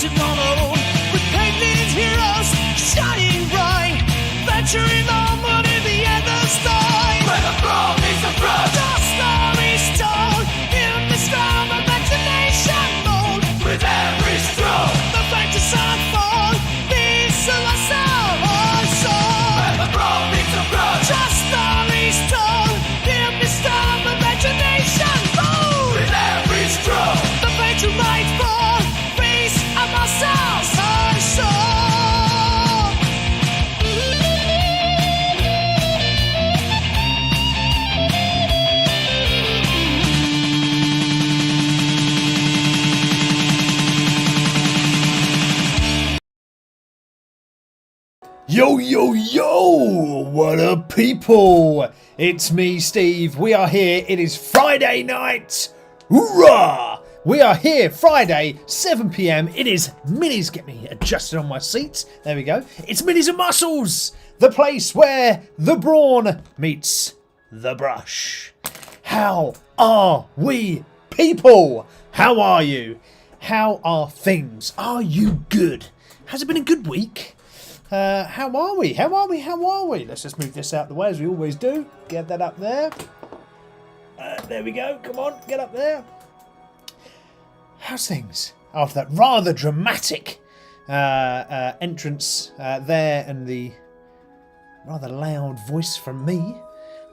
adventure gone on. With painted heroes shining bright, venturing onward in the endless night. Where the brawn meets the brush, the story's told in the storm imagination mold. With every stroke, the fantasy unfold, these are our soul. Where the brawn meets the brush, the story's told in the storm imagination mold. With every stroke, the fate to light for peace of our souls, our soul. Yo, yo, yo! What up, people? It's me, Steve. We are here. It is Friday night. Hoorah! We are here Friday, 7 p.m. It is Minis. Get me adjusted on my seat. There we go. It's Minis-N-Muscles, the place where the brawn meets the brush. How are we, people? How are you? How are things? Are you good? Has it been a good week? How are we? How are we? How are we? Let's just move this out the way as we always do. Get that up there. There we go. Come on, get up there. How's things? After that rather dramatic entrance there and the rather loud voice from me,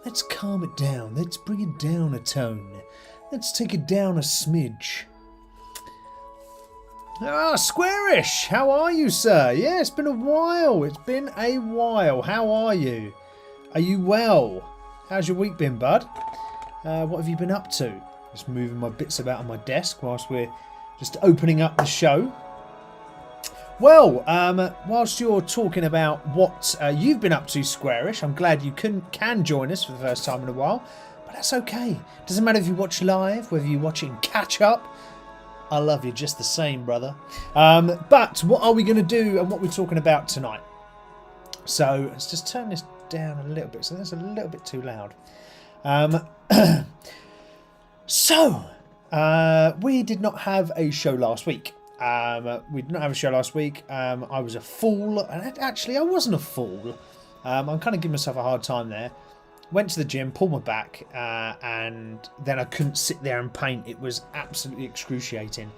let's calm it down. Let's bring it down a tone. Let's take it down a smidge. Ah, Squarish, how are you, sir? Yeah, it's been a while. It's been a while. How are you? Are you well? How's your week been, bud? What have you been up to? Just moving my bits about on my desk whilst we're just opening up the show. Well, whilst you're talking about what you've been up to, Squarish, I'm glad you can join us for the first time in a while. But that's okay. Doesn't matter if you watch live, whether you watch it in catch up. I love you just the same, brother. But what are we going to do and what we're talking about tonight? So let's just turn this down a little bit. So that's a little bit too loud. We did not have a show last week. I was a fool. And actually, I wasn't a fool. I'm kind of giving myself a hard time there. Went to the gym, pulled my back, and then I couldn't sit there and paint. It was absolutely excruciating.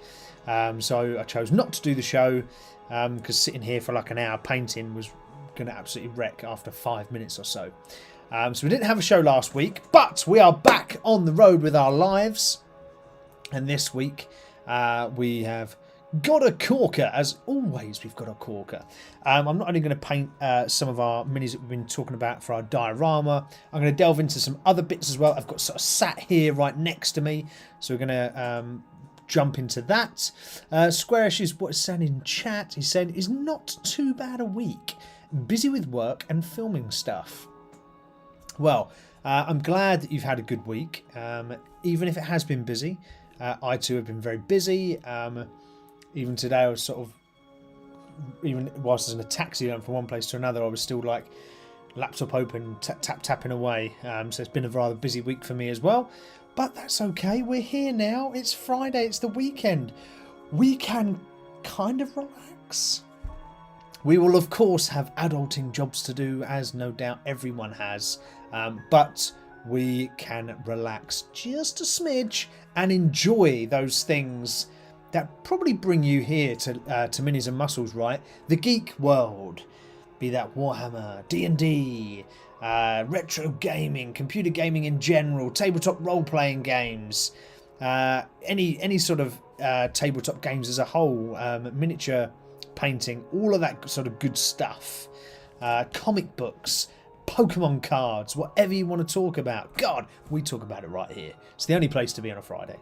So I chose not to do the show because sitting here for like an hour painting was going to absolutely wreck after 5 minutes or so. So we didn't have a show last week, but we are back on the road with our lives. And this week we have got a corker. As always, we've got a corker. I'm not only going to paint some of our minis that we've been talking about for our diorama, I'm going to delve into some other bits as well. I've got sort of sat here right next to me, so we're going to jump into that. Squarish is what is saying in chat. He's saying it's not too bad a week. Busy with work and filming stuff. Well, I'm glad that you've had a good week, even if it has been busy. I too have been very busy. Even today, I was sort of, even whilst I was in a taxi from one place to another, I was still like laptop open, tapping away. So it's been a rather busy week for me as well. But that's okay. We're here now. It's Friday. It's the weekend. We can kind of relax. We will, of course, have adulting jobs to do, as no doubt everyone has. But we can relax just a smidge and enjoy those things that probably bring you here to Minis-N-Muscles, right? The geek world, be that Warhammer, D&D, retro gaming, computer gaming in general, tabletop role-playing games, any sort of tabletop games as a whole, miniature painting, all of that sort of good stuff, comic books, Pokemon cards, whatever you want to talk about. God, we talk about it right here. It's the only place to be on a Friday.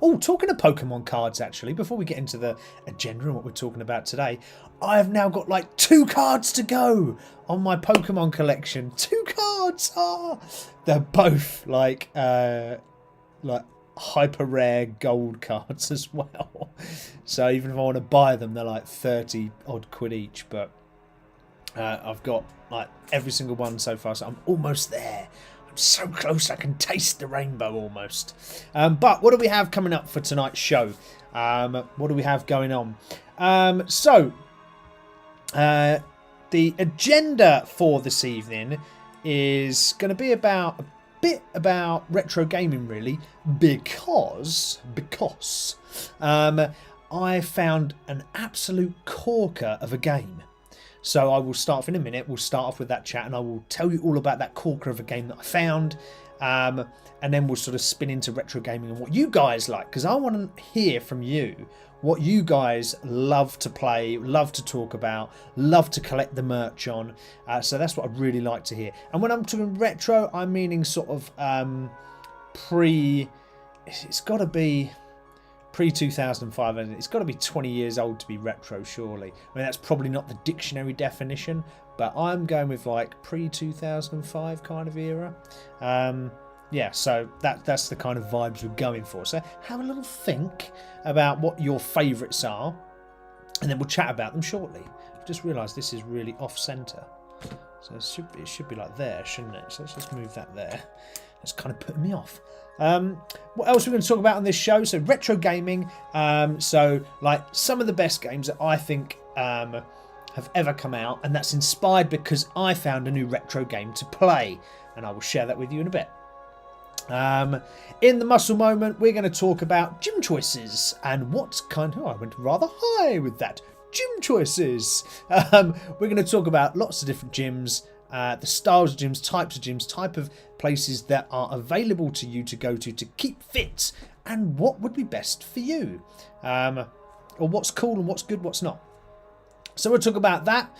Oh, talking of Pokemon cards, actually, before we get into the agenda and what we're talking about today, I have now got like 2 cards to go on my Pokemon collection. 2 cards! Ah, they're both like hyper rare gold cards as well. So even if I want to buy them, they're like 30 odd quid each. But I've got like every single one so far, so I'm almost there. I'm so close I can taste the rainbow almost. But what do we have coming up for tonight's show? What do we have going on? The agenda for this evening is going to be a bit about retro gaming, really, because I found an absolute corker of a game. So I will start off in a minute. We'll start off with that chat, and I will tell you all about that corker of a game that I found. And then we'll sort of spin into retro gaming and what you guys like, because I want to hear from you what you guys love to play, love to talk about, love to collect the merch on. So that's what I'd really like to hear. And when I'm talking retro, I'm meaning sort of it's got to be pre-2005, and it's got to be 20 years old to be retro, surely. I mean, that's probably not the dictionary definition, but I'm going with like pre-2005 kind of era. Yeah, so that's the kind of vibes we're going for. So have a little think about what your favourites are, and then we'll chat about them shortly. I've just realised this is really off-centre, so it should be like there, shouldn't it? So let's just move that there. That's kind of putting me off. What else are we going to talk about on this show? So retro gaming. So like some of the best games that I think have ever come out, and that's inspired because I found a new retro game to play, and I will share that with you in a bit. In the muscle moment, we're going to talk about gym choices and what kind of... I went rather high with that. Gym choices. We're going to talk about lots of different gyms, the styles of gyms, type of places that are available to you to go to keep fit, and what would be best for you, or what's cool and what's good, what's not. So we'll talk about that.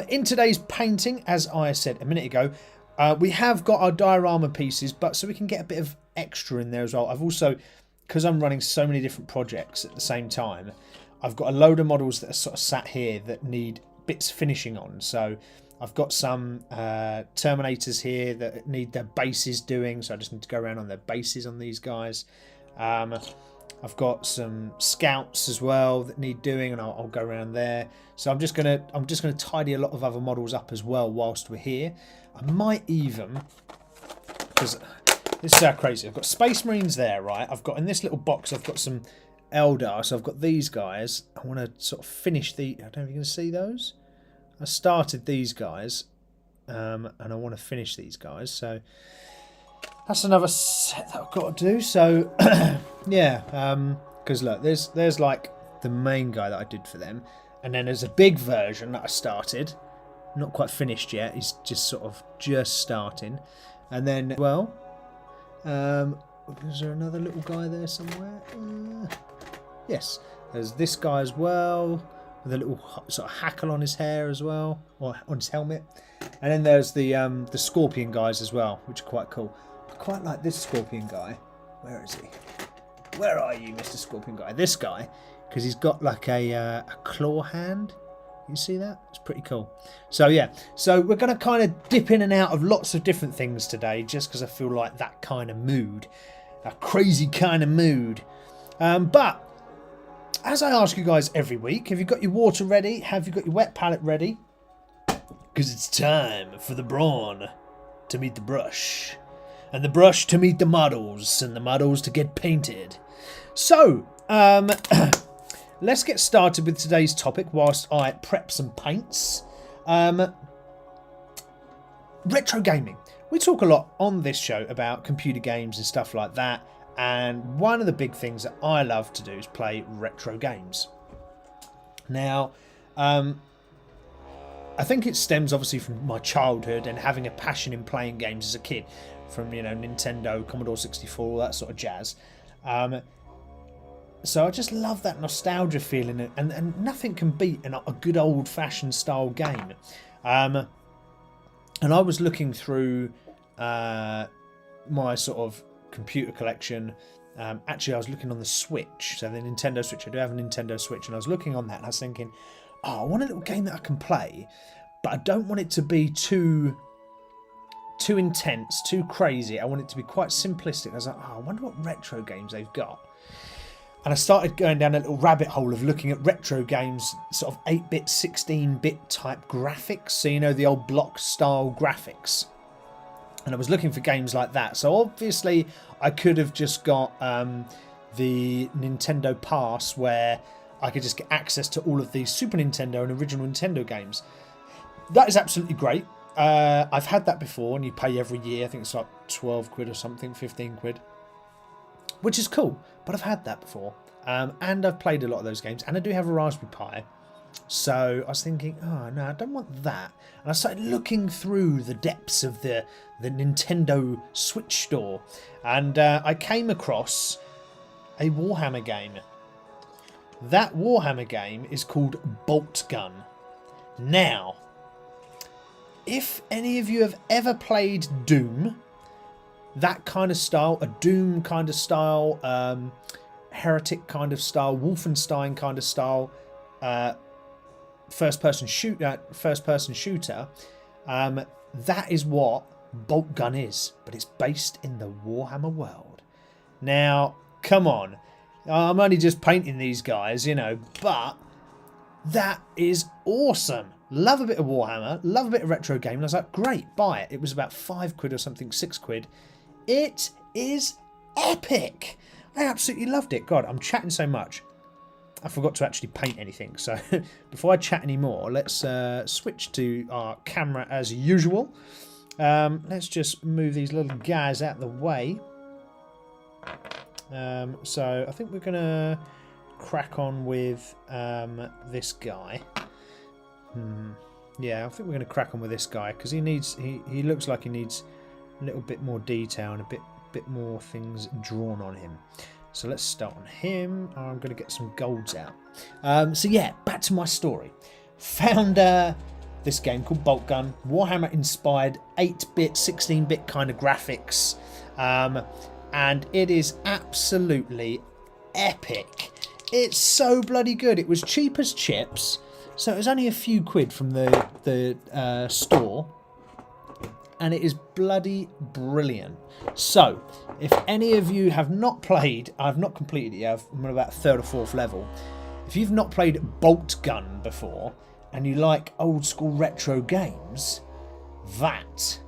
In today's painting, as I said a minute ago, we have got our diorama pieces, but so we can get a bit of extra in there as well. I've also, because I'm running so many different projects at the same time, I've got a load of models that are sort of sat here that need bits finishing on. So I've got some Terminators here that need their bases doing, so I just need to go around on their bases on these guys. I've got some Scouts as well that need doing, and I'll go around there. So I'm just gonna tidy a lot of other models up as well whilst we're here. I might even, because this is how crazy. I've got Space Marines there, right? I've got in this little box, I've got some Eldar, so I've got these guys. I want to sort of finish the... I don't know if you can see those. I started these guys, and I want to finish these guys. So that's another set that I've got to do. So yeah, because look, there's like the main guy that I did for them, and then there's a big version that I started. Not quite finished yet. He's just sort of just starting. And then, well, is there another little guy there somewhere? Yes, there's this guy as well, with a little sort of hackle on his hair as well, or on his helmet. And then there's the Scorpion guys as well, which are quite cool. I quite like this Scorpion guy. Where is he? Where are you, Mr. Scorpion guy? This guy, because he's got like a claw hand. You see that? It's pretty cool. So yeah, so we're going to kind of dip in and out of lots of different things today, just because I feel like that kind of mood, a crazy kind of mood. But as I ask you guys every week, have you got your water ready? Have you got your wet palette ready? Because it's time for the brawn to meet the brush, and the brush to meet the models, and the models to get painted. So, let's get started with today's topic whilst I prep some paints. Retro gaming. We talk a lot on this show about computer games and stuff like that, and one of the big things that I love to do is play retro games. Now, I think it stems obviously from my childhood and having a passion in playing games as a kid, from Nintendo, Commodore 64, all that sort of jazz. So I just love that nostalgia feeling, and nothing can beat a good old-fashioned style game. And I was looking through my sort of computer collection. Actually, I was looking on the Switch, so the Nintendo Switch. I do have a Nintendo Switch, and I was looking on that, and I was thinking, I want a little game that I can play, but I don't want it to be too intense, too crazy. I want it to be quite simplistic. I was like, I wonder what retro games they've got. And I started going down a little rabbit hole of looking at retro games, sort of 8-bit, 16-bit type graphics. So, the old block style graphics. And I was looking for games like that. So obviously I could have just got the Nintendo Pass, where I could just get access to all of these Super Nintendo and original Nintendo games. That is absolutely great. I've had that before, and you pay every year. I think it's like 12 quid or something, 15 quid. Which is cool, but I've had that before. And I've played a lot of those games, and I do have a Raspberry Pi. So I was thinking, oh no, I don't want that. And I started looking through the depths of the Nintendo Switch store, and I came across a Warhammer game. That Warhammer game is called Bolt Gun. Now, if any of you have ever played Doom, that kind of style, a Doom kind of style, Heretic kind of style, Wolfenstein kind of style, first-person shooter, that is what Bolt Gun is, but it's based in the Warhammer world. Now, come on, I'm only just painting these guys, you know, but that is awesome. Love a bit of Warhammer, love a bit of retro game, and I was like, great, buy it. It was about 5 quid or something, 6 quid. It is epic. I absolutely loved it. God, I'm chatting so much, I forgot to actually paint anything. So before I chat anymore, let's switch to our camera as usual. Let's just move these little guys out of the way. So I think we're going to crack on with this guy. Yeah, I think we're going to crack on with this guy, because he looks like he needs a little bit more detail and a bit more things drawn on him. So let's start on him. I'm going to get some golds out. So yeah, back to my story. Found this game called Bolt Gun, Warhammer inspired 8-bit, 16-bit kind of graphics, and it is absolutely epic. It's so bloody good. It was cheap as chips, so it was only a few quid from the store, and it is bloody brilliant. So if any of you have not played, I've not completed it yet, I'm on about 3rd or 4th level. If you've not played Bolt Gun before and you like old school retro games, that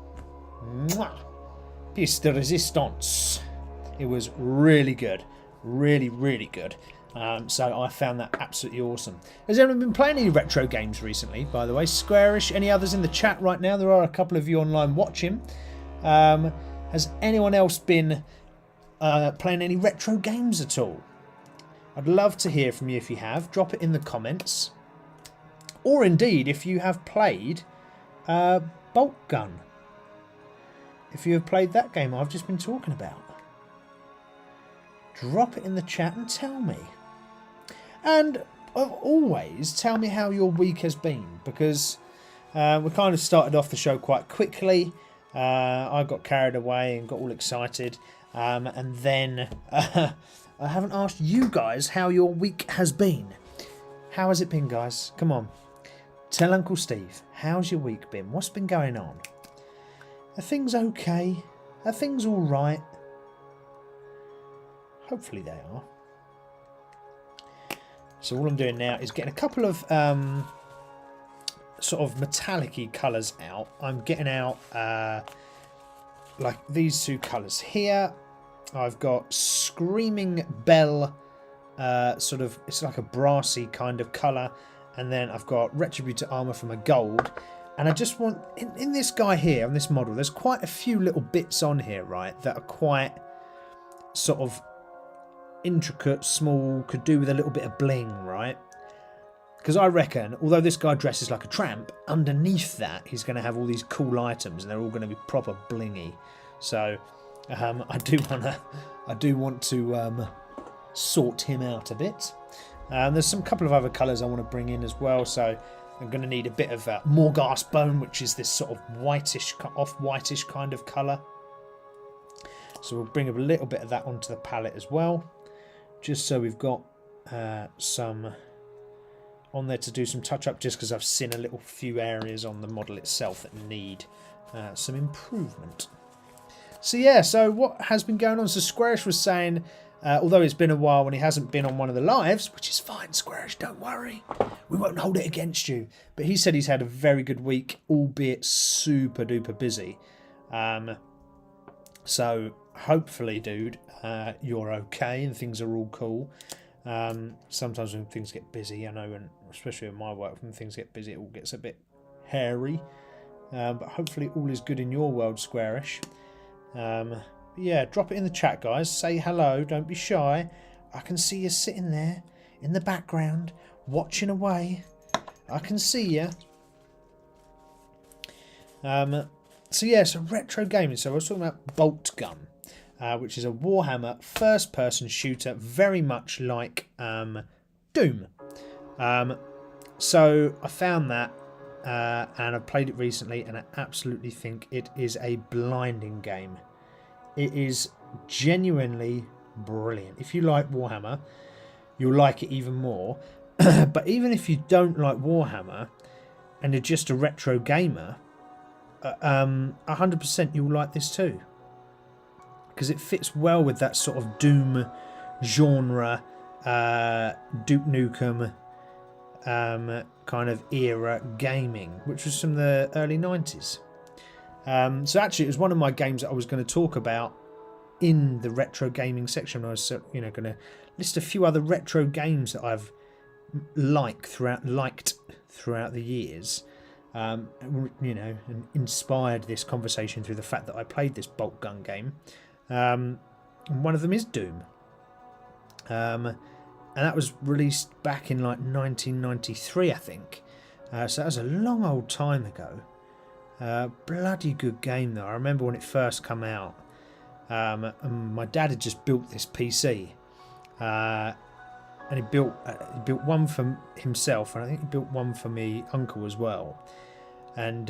piece de resistance. It was really good, really good. So I found that absolutely awesome. Has anyone been playing any retro games recently, by the way? Squarish, any others in the chat right now? There are a couple of you online watching. Has anyone else been playing any retro games at all? I'd love to hear from you if you have. Drop it in the comments. Or indeed, if you have played Bolt Gun. If you have played that game I've just been talking about. Drop it in the chat and tell me. And always tell me how your week has been, because we kind of started off the show quite quickly. I got carried away and got all excited, and then I haven't asked you guys how your week has been. How has it been, guys? Come on, tell Uncle Steve, how's your week been? What's been going on? Are things okay? Are things all right? Hopefully they are. So all I'm doing now is getting a couple of sort of metallic-y colours out. I'm getting out like these two colours here. I've got Screaming Bell, sort of, it's like a brassy kind of colour. And then I've got Retributor Armour from a gold. And I just want, in this guy here, on this model, there's quite a few little bits on here, right, that are quite sort of intricate, small, could do with a little bit of bling, right? Because I reckon, although this guy dresses like a tramp, underneath that he's going to have all these cool items, and they're all going to be proper blingy. So I do want to sort him out a bit. There's some couple of other colours I want to bring in as well. So I'm going to need a bit of Morghast Bone, which is this sort of whitish, off-whitish kind of colour. So we'll bring a little bit of that onto the palette as well, just so we've got some on there to do some touch-up, just because I've seen a little few areas on the model itself that need some improvement. So yeah, so what has been going on? So Squarish was saying, although it's been a while when he hasn't been on one of the lives, which is fine, Squarish, don't worry. We won't hold it against you. But he said he's had a very good week, albeit super duper busy. So hopefully, dude, you're okay and things are all cool. Sometimes when things get busy, I know, and especially in my work, when things get busy, it all gets a bit hairy. But hopefully all is good in your world, Squarish. Yeah, drop it in the chat, guys. Say hello. Don't be shy. I can see you sitting there in the background, watching away. I can see you. So yeah, so retro gaming. So I was talking about Bolt Gun, which is a Warhammer first-person shooter, very much like Doom. So I found that, and I've played it recently, and I absolutely think it is a blinding game. It is genuinely brilliant. If you like Warhammer, you'll like it even more. But even if you don't like Warhammer and you're just a retro gamer, 100% you'll like this too, because it fits well with that sort of Doom genre, Duke Nukem kind of era gaming, which was from the early 90s. So actually it was one of my games that I was going to talk about in the retro gaming section. I was going to list a few other retro games that I've liked throughout the years, and inspired this conversation through the fact that I played this bolt gun game. And one of them is Doom, and that was released back in like 1993, I think. So that was a long old time ago. Bloody good game though. I remember when it first came out, and my dad had just built this PC, and he built one for himself, and I think he built one for me uncle as well. And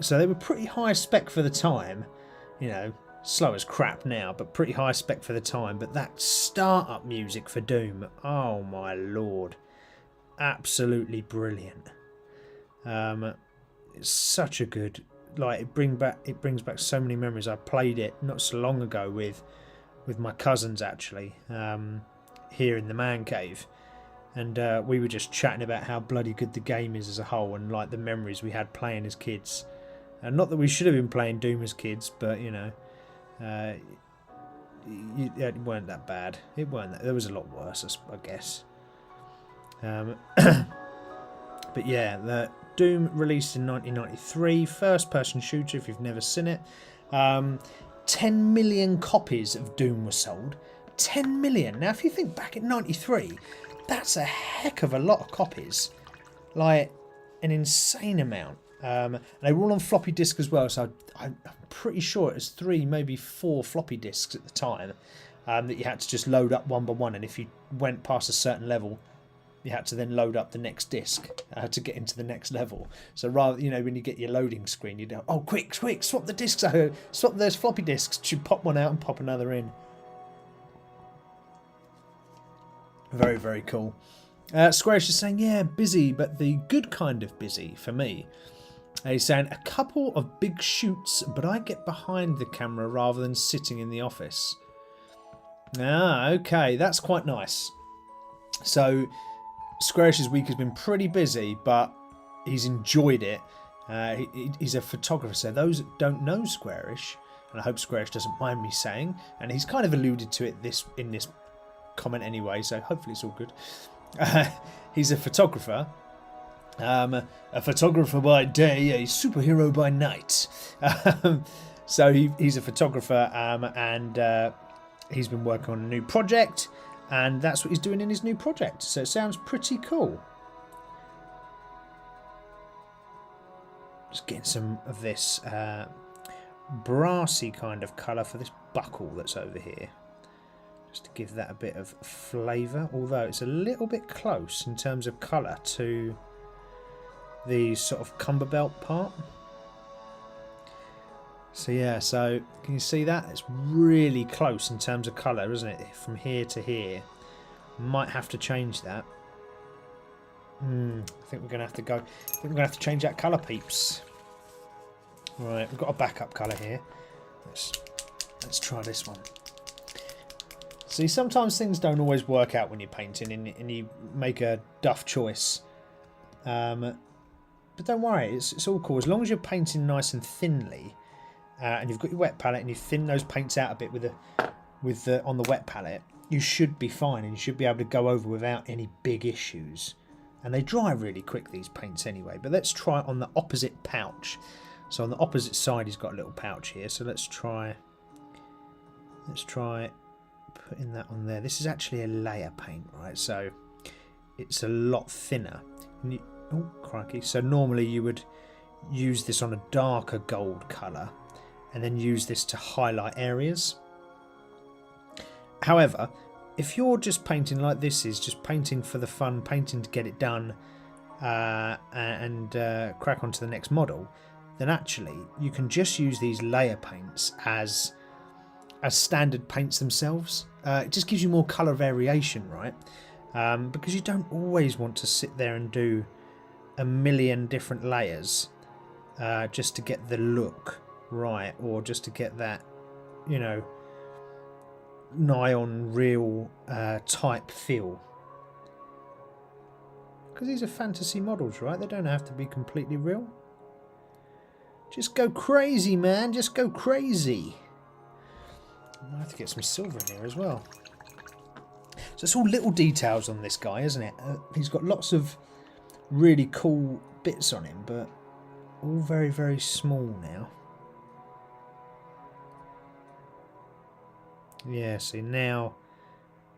so they were pretty high spec for the time, slow as crap now, but pretty high spec for the time. But that startup music for Doom, oh my lord, absolutely brilliant. It's such a good, it brings back so many memories. I played it not so long ago with my cousins actually, here in the man cave, and we were just chatting about how bloody good the game is as a whole, and like the memories we had playing as kids. And not that we should have been playing Doom as kids, but it weren't that bad. It weren't that, there was a lot worse, I guess. But yeah, the Doom released in 1993, first-person shooter. If you've never seen it, 10 million copies of Doom were sold. 10 million. Now, if you think back at 93, that's a heck of a lot of copies. Like, an insane amount. They were all on floppy disk as well, so I'm pretty sure it was 3, maybe 4 floppy disks at the time, that you had to just load up one by one, and if you went past a certain level, you had to then load up the next disc to get into the next level. So rather, when you get your loading screen, you'd go, oh, quick, swap the discs, swap those floppy disks, you pop one out and pop another in. Very, very cool. Squarish is saying, yeah, busy, but the good kind of busy for me. He's saying, a couple of big shoots, but I get behind the camera rather than sitting in the office. Ah, okay, that's quite nice. So, Squarish's week has been pretty busy, but he's enjoyed it. He's a photographer, so those that don't know Squarish, and I hope Squarish doesn't mind me saying, and he's kind of alluded to it in this comment anyway, so hopefully it's all good. He's a photographer. A photographer by day, a superhero by night. So he's a photographer, and he's been working on a new project, and that's what he's doing in his new project. So it sounds pretty cool. Just getting some of this brassy kind of colour for this buckle that's over here, just to give that a bit of flavour, although it's a little bit close in terms of colour to the sort of cummerbelt part. So yeah, so can you see that? It's really close in terms of colour, isn't it? From here to here. Might have to change that. I think we're going to have to go. I think we're going to have to change that colour, peeps. Right, we've got a backup colour here. Let's try this one. See, sometimes things don't always work out when you're painting, and you make a duff choice. But don't worry, it's all cool. As long as you're painting nice and thinly, and you've got your wet palette and you thin those paints out a bit on the wet palette, you should be fine and you should be able to go over without any big issues. And they dry really quick, these paints anyway. But let's try it on the opposite pouch. So on the opposite side he's got a little pouch here. So let's try putting that on there. This is actually a layer paint, right? So it's a lot thinner. Oh, crikey. So normally you would use this on a darker gold colour and then use this to highlight areas. However, if you're just painting like this is, just painting for the fun, painting to get it done and crack on to the next model, then actually you can just use these layer paints as standard paints themselves. It just gives you more colour variation, right? Because you don't always want to sit there and do a million different layers just to get the look right, or just to get that, you know, nigh on real type feel. Because these are fantasy models, right? They don't have to be completely real. Just go crazy, man. Just go crazy. I might have to get some silver in here as well. So it's all little details on this guy, isn't it? He's got lots of really cool bits on him, but all very, very small now. Yeah, see now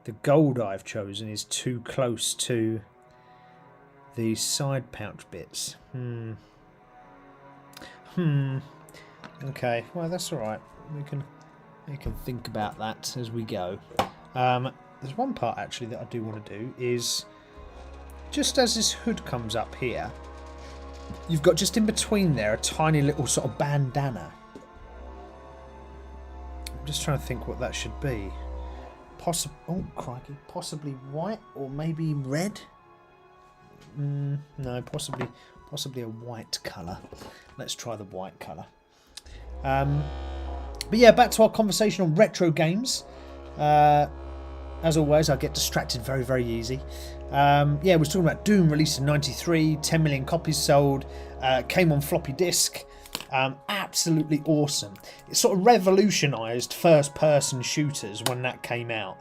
the gold I've chosen is too close to the side pouch bits. Okay, well that's alright. We can think about that as we go. There's one part actually that I do want to do is just as this hood comes up here, you've got just in between there a tiny little sort of bandana. I'm just trying to think what that should be. Oh crikey, possibly white or maybe red. No, possibly a white colour. Let's try the white colour. But yeah, back to our conversation on retro games. As always, I get distracted very, very easy. Yeah, we were talking about Doom, released in '93, 10 million copies sold, came on floppy disk. Absolutely awesome. It sort of revolutionised first-person shooters when that came out.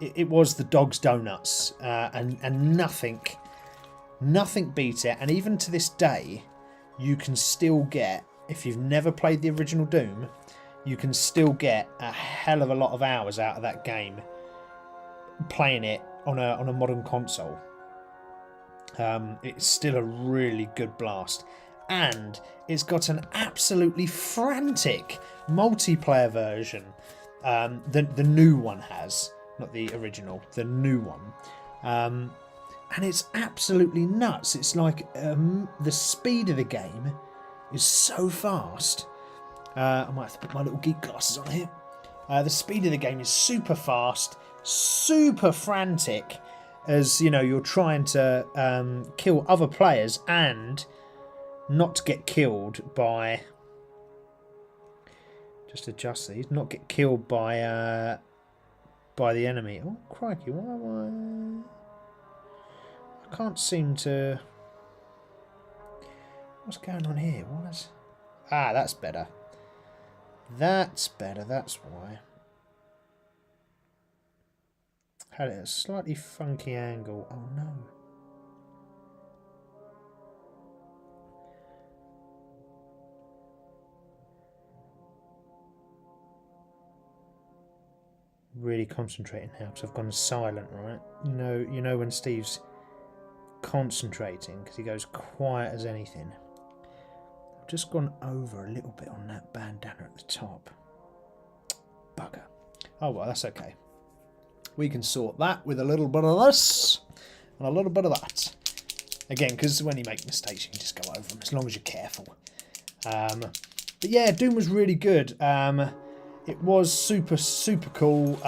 It was the dog's donuts, and nothing beat it. And even to this day, you can still get, if you've never played the original Doom, you can still get a hell of a lot of hours out of that game playing it on a modern console. It's still a really good blast, and it's got an absolutely frantic multiplayer version. The new one has, not the original, the new one, and it's absolutely nuts. It's like the speed of the game is so fast. I might have to put my little geek glasses on here. The speed of the game is super fast, super frantic, as you know, you're trying to kill other players and not get killed by, just adjust these, not get killed by the enemy. Oh crikey, why I can't seem to, what's going on here? That's better. That's better, that's why. Had it at a slightly funky angle. Oh no. Really concentrating now because I've gone silent, right? You know when Steve's concentrating because he goes quiet as anything. I've just gone over a little bit on that bandana at the top. Bugger. Oh well, that's okay. We can sort that with a little bit of this and a little bit of that. Again, because when you make mistakes, you can just go over them as long as you're careful. But yeah, Doom was really good. It was super, super cool.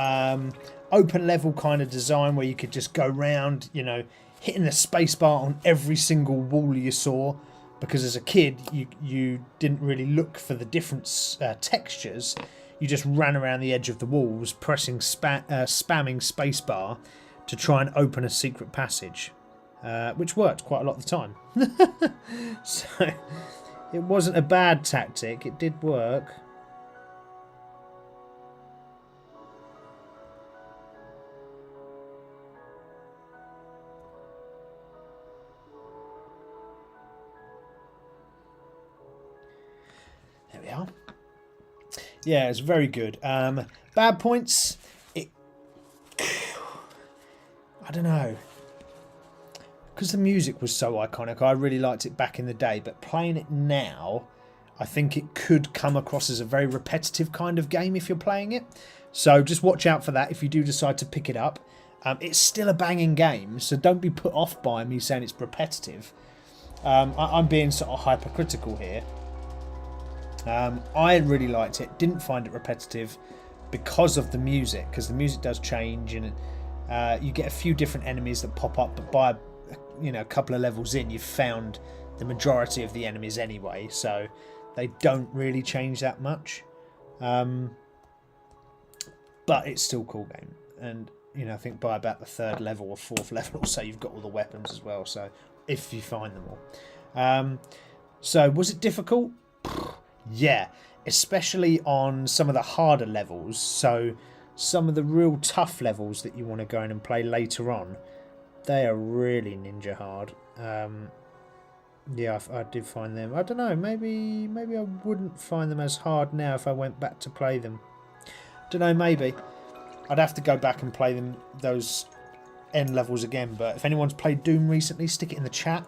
Open level kind of design where you could just go round, you know, hitting the spacebar on every single wall you saw. Because as a kid, you didn't really look for the different textures. You just ran around the edge of the walls, pressing spamming spacebar to try and open a secret passage, which worked quite a lot of the time. So it wasn't a bad tactic. It did work. now. Yeah, it's very good. Bad points. I don't know. Because the music was so iconic, I really liked it back in the day. But playing it now, I think it could come across as a very repetitive kind of game if you're playing it. So just watch out for that if you do decide to pick it up. It's still a banging game, so don't be put off by me saying it's repetitive. I'm being sort of hypercritical here. I really liked it. Didn't find it repetitive because of the music, because the music does change, and you get a few different enemies that pop up, but by a couple of levels in, you've found the majority of the enemies anyway, so they don't really change that much. But it's still a cool game, and I think by about the 3rd level or 4th level or so, you've got all the weapons as well. So if you find them all, so was it difficult? Yeah, especially on some of the harder levels. So some of the real tough levels that you want to go in and play later on, they are really ninja hard. Yeah, I did find them. I don't know. Maybe I wouldn't find them as hard now if I went back to play them. Don't know. Maybe I'd have to go back and play them those end levels again. But if anyone's played Doom recently, stick it in the chat.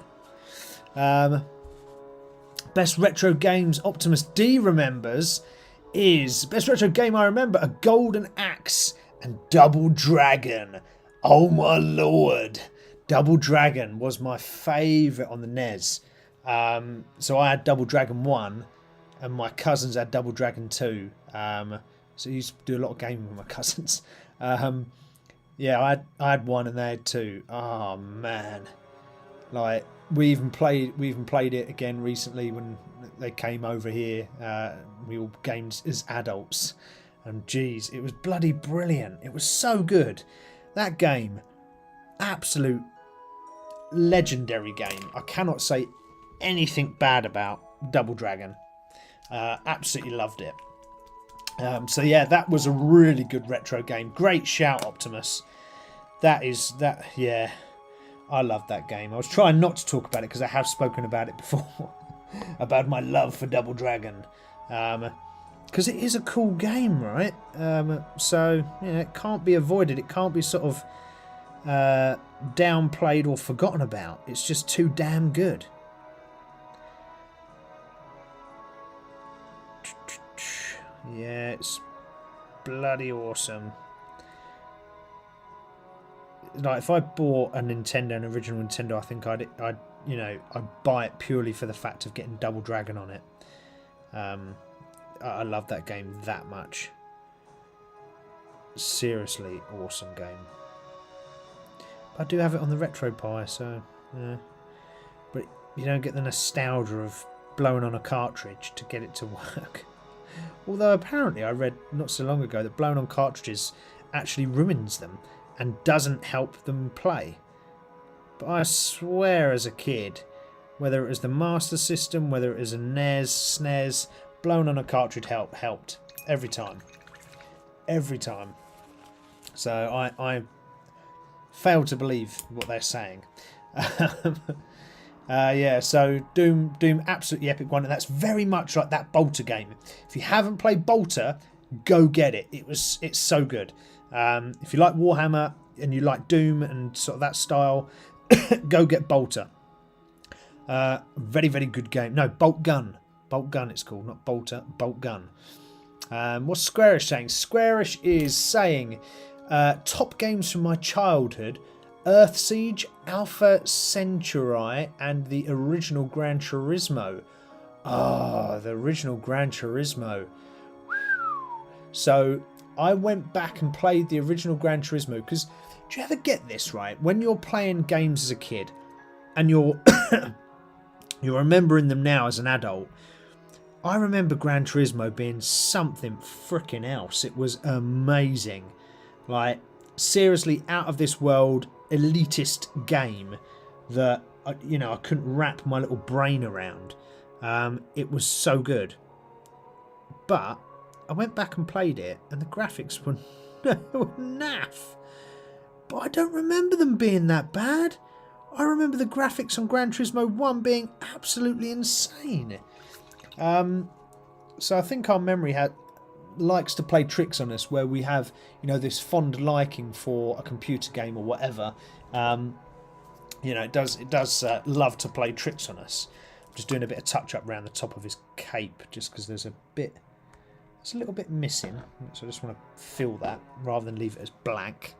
Best retro games Optimus D remembers is best retro game I remember: A Golden Axe and Double Dragon. Oh my lord, Double Dragon was my favourite on the NES. So I had Double Dragon 1 and my cousins had Double Dragon 2. So I used to do a lot of gaming with my cousins. Yeah, I had 1 and they had 2. Oh man, like we even played it again recently when they came over here. We all gamed as adults, and geez, it was bloody brilliant. It was so good. That game, absolute legendary game. I cannot say anything bad about Double Dragon. Absolutely loved it. So yeah, that was a really good retro game. Great shout, Optimus. Yeah, I loved that game. I was trying not to talk about it because I have spoken about it before. About my love for Double Dragon. Because it is a cool game, right? So yeah, it can't be avoided. It can't be sort of downplayed or forgotten about. It's just too damn good. Yeah, it's bloody awesome. Like if I bought a Nintendo, an original Nintendo, I think I'd buy it purely for the fact of getting Double Dragon on it. I love that game that much. Seriously awesome game. I do have it on the RetroPie, so yeah. But you don't get the nostalgia of blowing on a cartridge to get it to work. Although apparently I read not so long ago that blowing on cartridges actually ruins them and doesn't help them play. But I swear as a kid, whether it was the Master System, whether it was a NES, SNES, blowing on a cartridge helped every time. Every time. So I fail to believe what they're saying. Yeah, so Doom, absolutely epic one, and that's very much like that Bolter game. If you haven't played Bolter, go get it. It's so good. If you like Warhammer and you like Doom and sort of that style, go get Bolter. Very, very good game. No, Bolt Gun. Bolt Gun it's called, not Bolter, Bolt Gun. What's Squarish saying? Squarish is saying top games from my childhood: Earth Siege, Alpha Centauri, and the original Gran Turismo. Ah, the original Gran Turismo. So I went back and played the original Gran Turismo because, do you ever get this right? When you're playing games as a kid and you're you're remembering them now as an adult, I remember Gran Turismo being something freaking else. It was amazing. Like, seriously, out of this world, elitist game that I couldn't wrap my little brain around. It was so good. But I went back and played it, and the graphics were naff. But I don't remember them being that bad. I remember the graphics on Gran Turismo 1 being absolutely insane. So I think our memory likes to play tricks on us, where we have, you know, this fond liking for a computer game or whatever. You know, it does love to play tricks on us. I'm just doing a bit of touch up around the top of his cape, just because there's a little bit missing, so I just want to fill that rather than leave it as blank.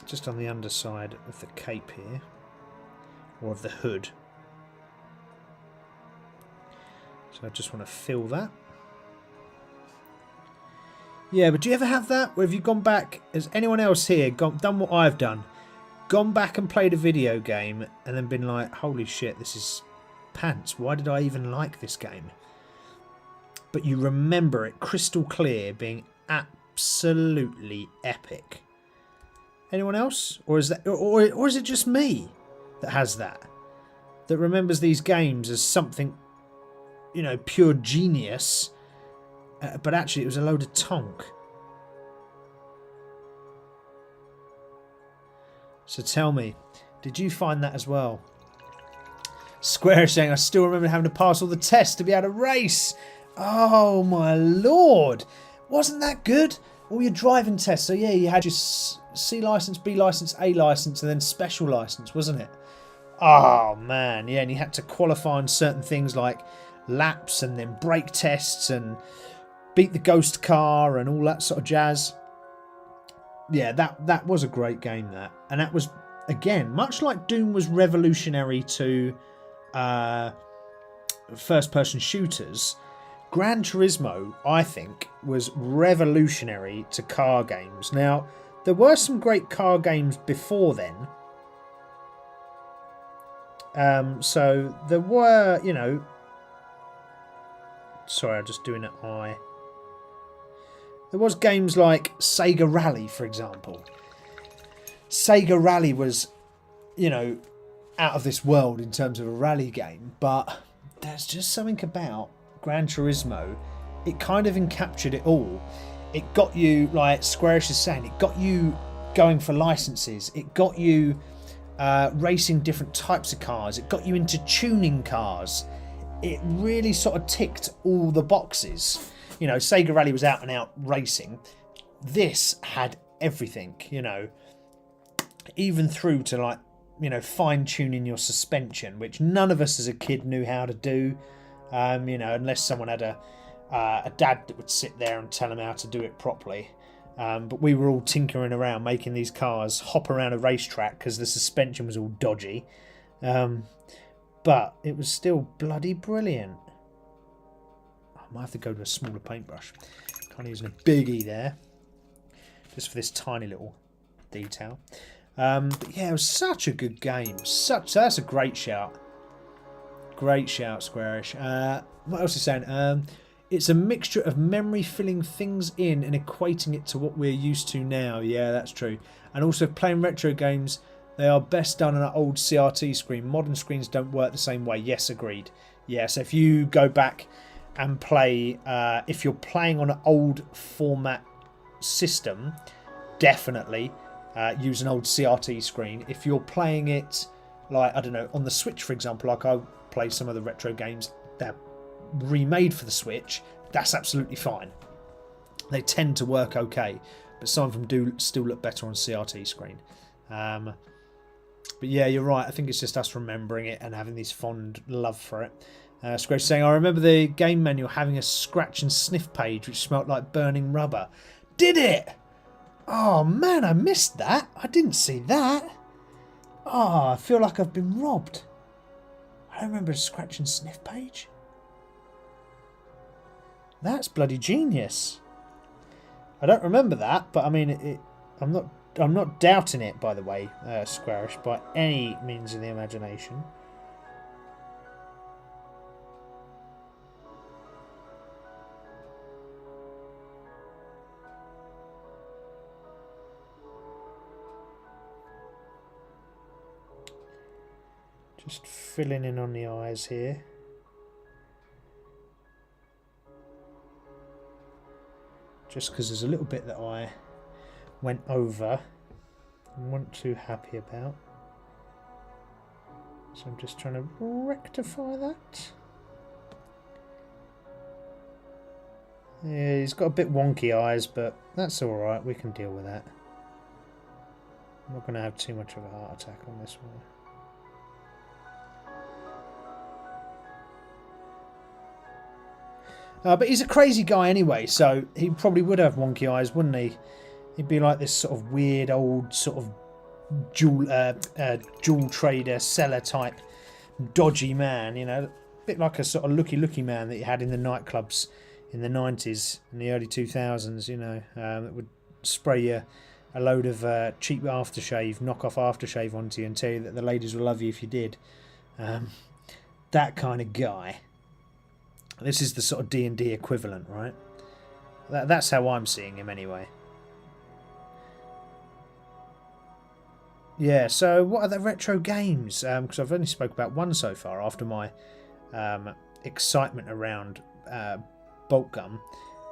Just on the underside of the cape here, or of the hood. So I just want to fill that. Yeah, but do you ever have that? Where have you gone back? Has anyone else here done what I've done? Gone back and played a video game and then been like, holy shit, this is pants. Why did I even like this game? But you remember it crystal clear being absolutely epic. Anyone else? Or is that, or is it just me that has that? That remembers these games as something, you know, pure genius, but actually it was a load of tonk. So tell me, did you find that as well? Square is saying, I still remember having to pass all the tests to be able to race. Oh my lord. Wasn't that good? All your driving tests. So yeah, you had your C licence, B licence, A licence, and then special licence, wasn't it? Oh man, yeah, and you had to qualify on certain things like laps and then brake tests and beat the ghost car and all that sort of jazz. Yeah, that was a great game, that. And that was, again, much like Doom was revolutionary to first-person shooters, Gran Turismo, I think, was revolutionary to car games. Now, there were some great car games before then. So there were, you know... Sorry, I'm just doing it eye. There was games like Sega Rally, for example. Sega Rally was, you know, out of this world in terms of a rally game, but there's just something about Gran Turismo. It kind of encaptured it all. It got you, like Squarish is saying, it got you going for licenses. It got you racing different types of cars. It got you into tuning cars. It really sort of ticked all the boxes. You know, Sega Rally was out and out racing. This had everything, you know, even through to, like, you know, fine tuning your suspension, which none of us as a kid knew how to do. You know, unless someone had a dad that would sit there and tell them how to do it properly. But we were all tinkering around, making these cars hop around a racetrack because the suspension was all dodgy. But it was still bloody brilliant. I might have to go to a smaller paintbrush. Kind of using a biggie there, just for this tiny little detail. But yeah, it was such a good game. So that's a great shout. Great shout, Squarish. What else is saying? It's a mixture of memory filling things in and equating it to what we're used to now. Yeah, that's true. And also playing retro games, they are best done on an old CRT screen. Modern screens don't work the same way. Yes, agreed. Yeah, so if you go back and play, if you're playing on an old format system, definitely use an old CRT screen. If you're playing it, like, I don't know, on the Switch, for example, like I play some of the retro games that are remade for the Switch, that's absolutely fine. They tend to work okay, but some of them do still look better on CRT screen. But yeah, you're right. I think it's just us remembering it and having this fond love for it. Squash saying, I remember the game manual having a scratch and sniff page which smelt like burning rubber. Did it? Oh man, I missed that. I didn't see that. Oh, I feel like I've been robbed. I don't remember a scratch and sniff page. That's bloody genius. I don't remember that, but I mean, I'm not doubting it, by the way, Squarish, by any means of the imagination. Just filling in on the eyes here. Just because there's a little bit that I went over and weren't too happy about. So I'm just trying to rectify that. Yeah, he's got a bit wonky eyes, but that's alright. We can deal with that. I'm not going to have too much of a heart attack on this one. But he's a crazy guy anyway, so he probably would have wonky eyes, wouldn't he? He'd be like this sort of weird old sort of jewel trader, seller type, dodgy man, you know, a bit like a sort of looky man that you had in the nightclubs in the 90s and the early 2000s, you know, that would spray you a load of cheap aftershave, knockoff aftershave onto you and tell you that the ladies will love you if you did. That kind of guy. This is the sort of D&D equivalent, right? That's how I'm seeing him anyway. Yeah, so what are the retro games? Because I've only spoke about one so far after my excitement around Bolt Gun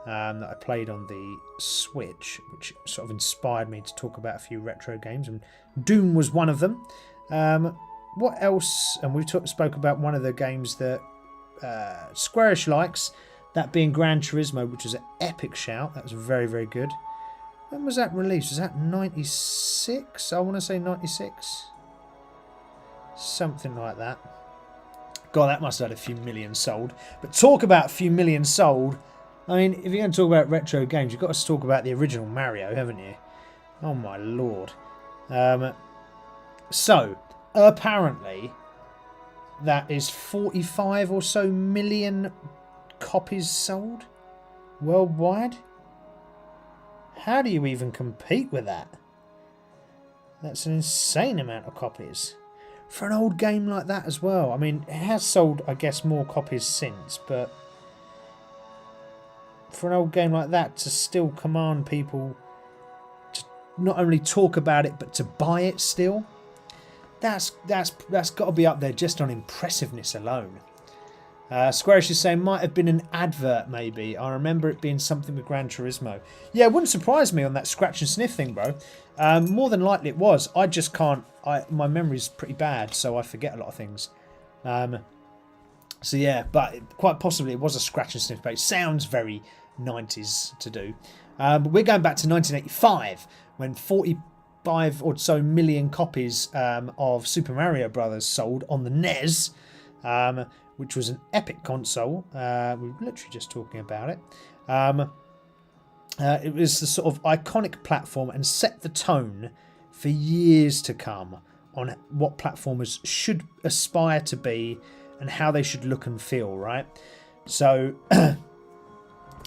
that I played on the Switch, which sort of inspired me to talk about a few retro games, and Doom was one of them. What else? And we spoke about one of the games that Squarish likes, that being Gran Turismo, which was an epic shout. That was very, very good. When was that released? Was that 96? I want to say 96. Something like that. God, that must have had a few million sold. But talk about a few million sold. I mean, if you're going to talk about retro games, you've got to talk about the original Mario, haven't you? Oh my lord. So, apparently, that is 45 or so million copies sold worldwide. How do you even compete with that? That's an insane amount of copies for an old game like that as well. I mean, it has sold, I guess, more copies since, but for an old game like that to still command people to not only talk about it but to buy it still, that's got to be up there just on impressiveness alone. Squarish is saying might have been an advert maybe. I remember it being something with Gran Turismo. Yeah, it wouldn't surprise me on that scratch and sniff thing, bro. More than likely it was. I just can't. My memory's pretty bad, so I forget a lot of things. So yeah, but quite possibly it was a scratch and sniff. But it sounds very 90s to do. But we're going back to 1985 when 45 or so million copies of Super Mario Brothers sold on the NES. Which was an epic console. We were literally just talking about it. It was the sort of iconic platform and set the tone for years to come on what platformers should aspire to be and how they should look and feel, right? So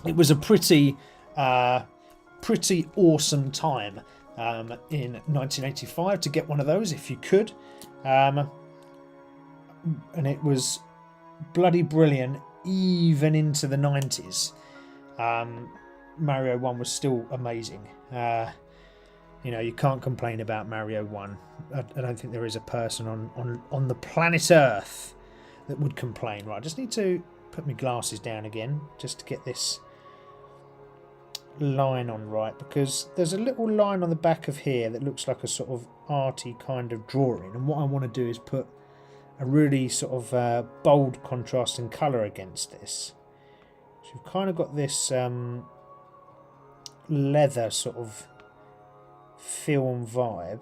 it was a pretty awesome time in 1985 to get one of those if you could. And it was bloody brilliant even into the 90s. Mario 1 was still amazing. You know, you can't complain about Mario 1. I don't think there is a person on the planet Earth that would complain. Right, I just need to put my glasses down again just to get this line on right, because there's a little line on the back of here that looks like a sort of arty kind of drawing, and what I want to do is put a really sort of bold contrasting colour against this. So you've kind of got this leather sort of film vibe,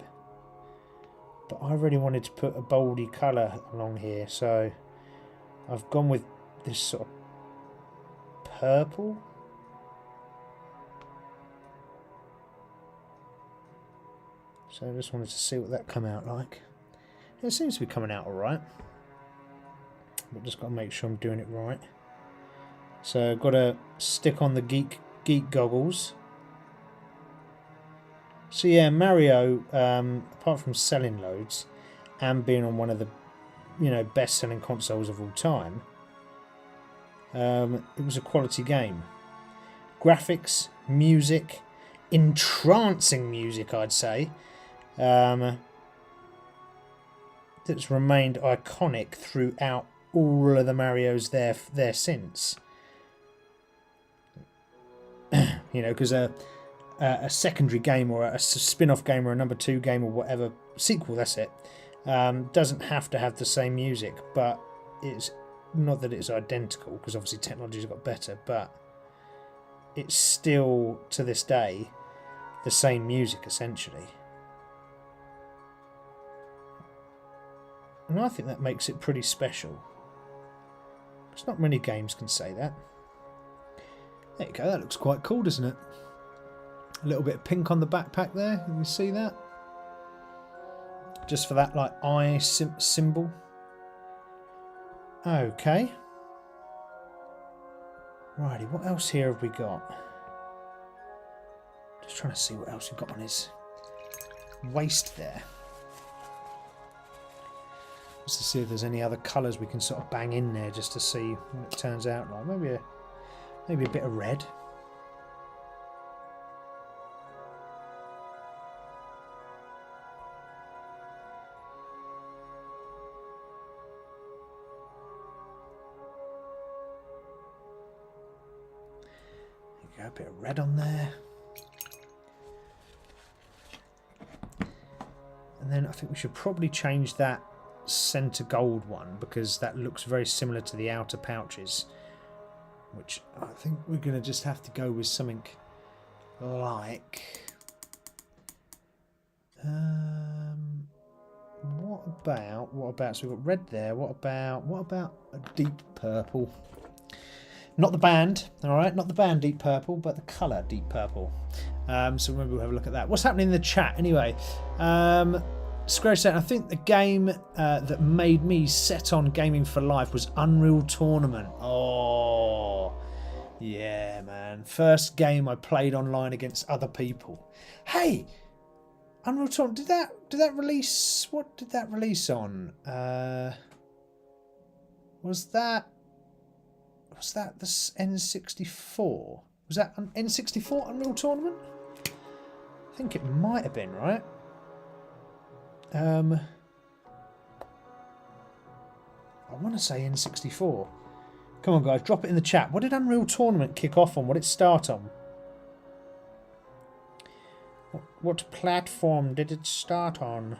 but I really wanted to put a boldy colour along here, so I've gone with this sort of purple. So I just wanted to see what that come out like. It seems to be coming out alright. But just got to make sure I'm doing it right. So I've got to stick on the geek goggles. So yeah, Mario, apart from selling loads and being on one of the, you know, best-selling consoles of all time, it was a quality game. Graphics, music, entrancing music, I'd say. That's remained iconic throughout all of the Marios there since. You know, because a secondary game or a spin-off game or a number 2 game or whatever, sequel, that's it, doesn't have to have the same music, but it's not that it's identical, because obviously technology's got better, but it's still, to this day, the same music, essentially. And I think that makes it pretty special. Because not many games can say that. There you go, that looks quite cool, doesn't it? A little bit of pink on the backpack there, you can see that? Just for that, like, eye symbol. Okay. Righty, what else here have we got? Just trying to see what else we've got on his waist there. Just to see if there's any other colours we can sort of bang in there, just to see what it turns out like. Maybe a bit of red. There you go, a bit of red on there. And then I think we should probably change that centre gold one, because that looks very similar to the outer pouches, which I think we're going to just have to go with something like what about so we've got red there, what about a deep purple? Not the band, all right, not the band deep purple, but the colour deep purple. So maybe we'll have a look at that. What's happening in the chat anyway? Square said, I think the game that made me set on gaming for life was Unreal Tournament. Oh, yeah, man. First game I played online against other people. Hey, Unreal Tournament, did that release? What did that release on? Was that the N64? Was that an N64 Unreal Tournament? I think it might have been, right? I want to say N64. Come on, guys, drop it in the chat. What did Unreal Tournament kick off on? What did it start on? What platform did it start on?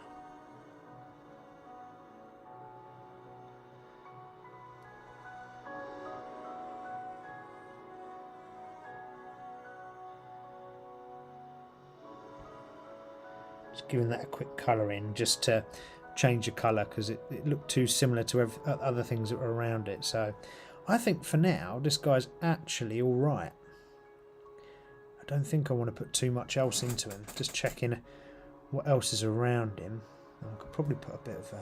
Just giving that a quick colour in, just to change the colour, because it looked too similar to other things that were around it. So I think for now this guy's actually all right. I don't think I want to put too much else into him. Just checking what else is around him. I could probably put a bit of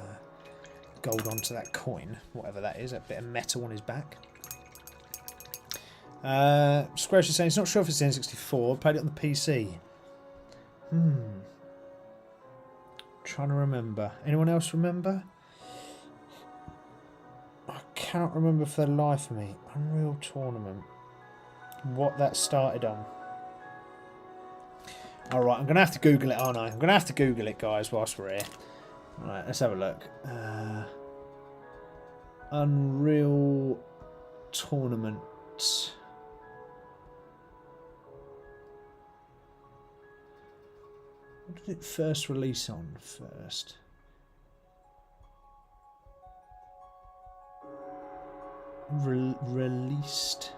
gold onto that coin, whatever that is, a bit of metal on his back. Squash is saying he's not sure if it's N64. Played it on the PC. Trying to remember. Anyone else remember? I cannot remember for the life of me. Unreal Tournament. What that started on. Alright, I'm going to have to Google it, aren't I? I'm going to have to Google it, guys, whilst we're here. Alright, let's have a look. Unreal Tournament. What did it first release on first? Released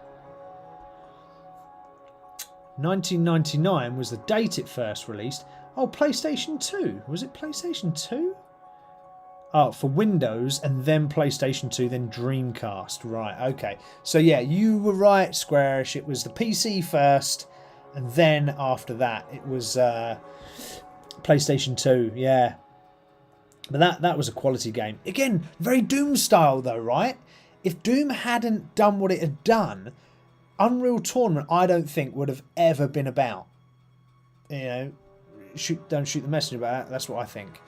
1999 was the date it first released. Oh, PlayStation 2. Was it PlayStation 2? Oh, for Windows and then PlayStation 2, then Dreamcast. Right, okay. So yeah, you were right, Squarish. It was the PC first, and then after that it was PlayStation 2. Yeah. But that was a quality game. Again, very Doom style though, right? If Doom hadn't done what it had done, Unreal Tournament, I don't think, would have ever been about. You know, don't shoot the messenger about that. That's what I think.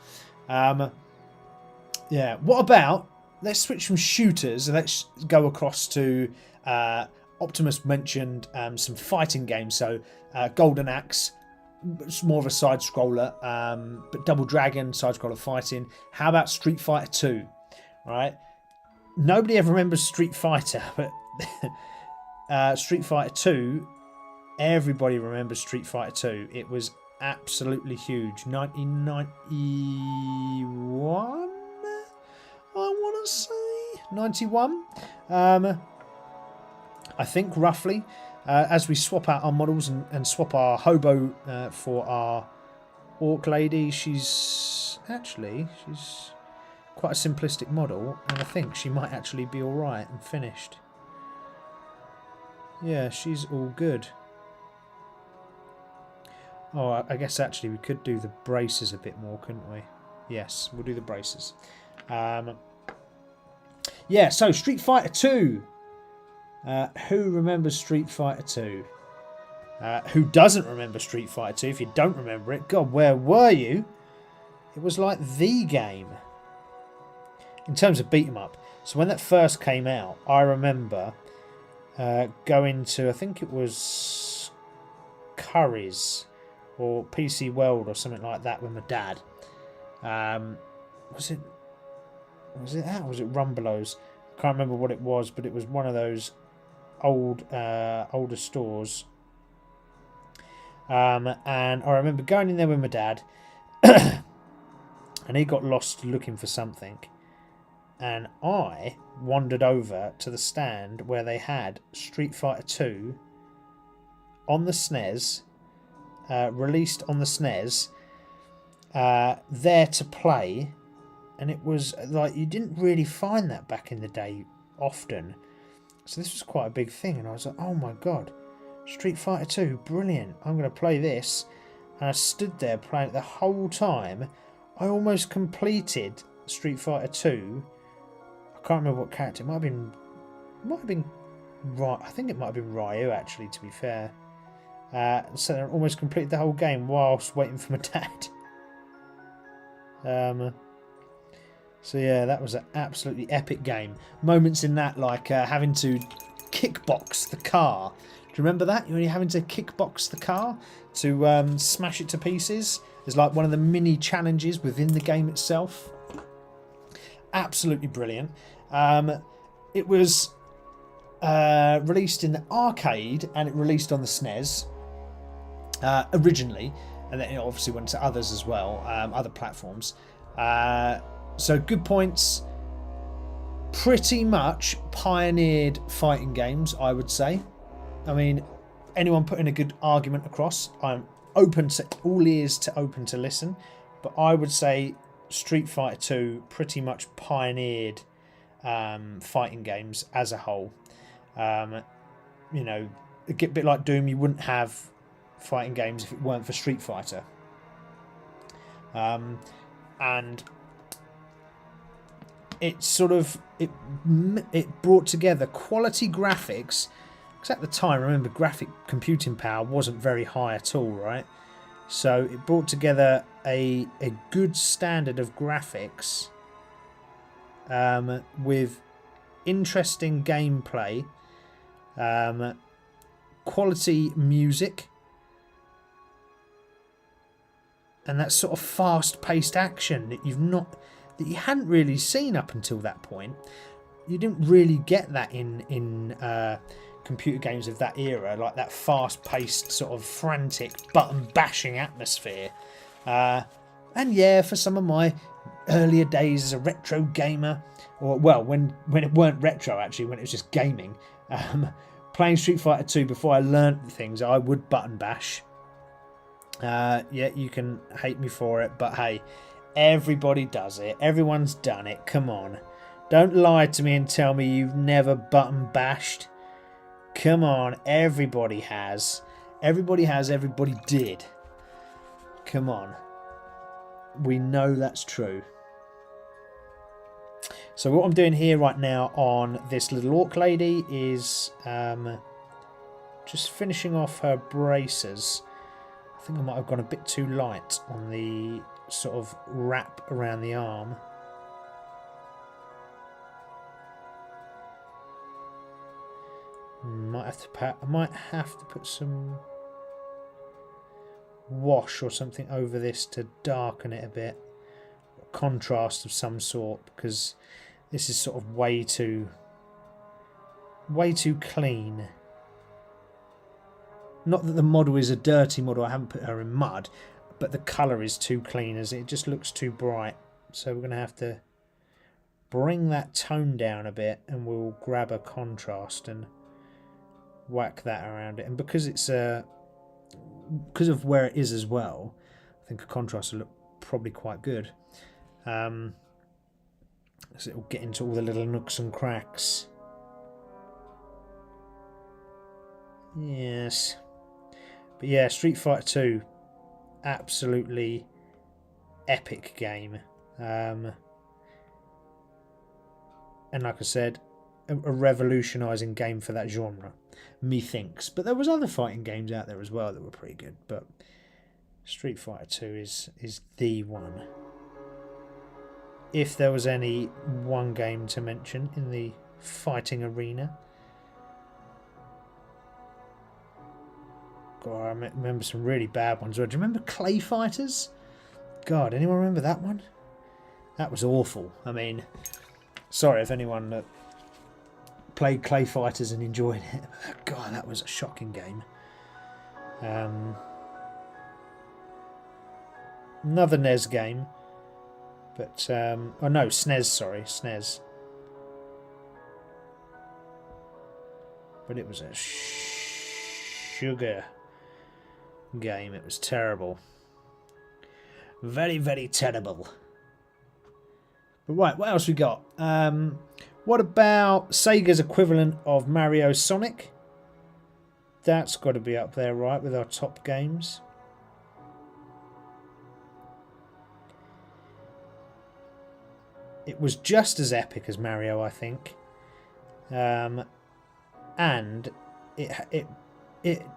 Yeah. What about, let's switch from shooters and let's go across to, Optimus mentioned some fighting games. So Golden Axe, it's more of a side scroller, but Double Dragon, side scroller fighting. How about Street Fighter 2? Right? Nobody ever remembers Street Fighter, but Street Fighter 2, everybody remembers Street Fighter 2. It was absolutely huge. 1991, I want to say 91. I think roughly. as we swap out our models and swap our hobo for our orc lady. She's quite a simplistic model, and I think she might actually be alright and finished. Yeah, she's all good. Oh, I guess actually we could do the braces a bit more, couldn't we? Yes, we'll do the braces. Yeah, so Street Fighter 2. Who remembers Street Fighter 2? Who doesn't remember Street Fighter 2? If you don't remember it, God, where were you? It was like the game in terms of beat 'em up. So when that first came out, I remember going to, I think it was Curry's or PC World or something like that with my dad. Was it that? Or was it Rumbelows? I can't remember what it was, but it was one of those older stores. And I remember going in there with my dad, and he got lost looking for something, and I wandered over to the stand where they had Street Fighter 2 on the SNES, released on the SNES, there to play. And it was like, you didn't really find that back in the day often. So this was quite a big thing. And I was like, oh my God, Street Fighter 2, brilliant. I'm going to play this. And I stood there playing it the whole time. I almost completed Street Fighter 2. I can't remember what character. It might have been right. I think it might have been Ryu, actually, to be fair. So I almost completed the whole game whilst waiting for my dad. So yeah, that was an absolutely epic game. Moments in that, like having to kickbox the car. Do you remember that? You're having to kickbox the car to smash it to pieces. It's like one of the mini challenges within the game itself. Absolutely brilliant. It was released in the arcade and it released on the SNES originally, and then it obviously went to others as well, other platforms. So good points. Pretty much pioneered fighting games, I would say. I mean, anyone putting a good argument across, I'm open to all ears open to listen. But I would say Street Fighter 2 pretty much pioneered fighting games as a whole. You know, a bit like Doom, you wouldn't have fighting games if it weren't for Street Fighter. And it sort of it brought together quality graphics, because at the time, remember, graphic computing power wasn't very high at all, right? So it brought together a good standard of graphics with interesting gameplay, quality music, and that sort of fast-paced action that you hadn't really seen up until that point. You didn't really get that in computer games of that era, like that fast-paced sort of frantic button-bashing atmosphere. And yeah, for some of my earlier days as a retro gamer, or well, when it weren't retro actually, when it was just gaming, playing Street Fighter 2 before I learnt things, I would button bash. Yeah, you can hate me for it, but hey, everybody does it. Everyone's done it. Come on. Don't lie to me and tell me you've never button bashed. Come on, everybody has. Everybody has, everybody did. Come on. We know that's true. So what I'm doing here right now on this little orc lady is just finishing off her braces. I think I might have gone a bit too light on the sort of wrap around the arm. I might have to put some wash or something over this to darken it a bit, or contrast of some sort, because this is sort of way too clean. Not that the model is a dirty model, I haven't put her in mud, but the colour is too clean, as it just looks too bright. So we're going to have to bring that tone down a bit, and we'll grab a contrast and whack that around it. And because it's because of where it is as well, I think a contrast will look probably quite good. So it'll get into all the little nooks and cracks. Yes. But yeah, Street Fighter 2, absolutely epic game. And like I said, a revolutionising game for that genre, methinks. But there was other fighting games out there as well that were pretty good. But Street Fighter 2 is the one. If there was any one game to mention in the fighting arena. God, I remember some really bad ones. Do you remember Clay Fighters? God, anyone remember that one? That was awful. I mean, sorry if anyone that played Clay Fighters and enjoyed it. God, that was a shocking game. Another NES game. But, oh no, SNES, sorry, SNES. But it was a sugar game. It was terrible. Very, very terrible. But right, what else we got? What about Sega's equivalent of Mario Sonic? That's got to be up there, right, with our top games. It was just as epic as Mario, I think, and it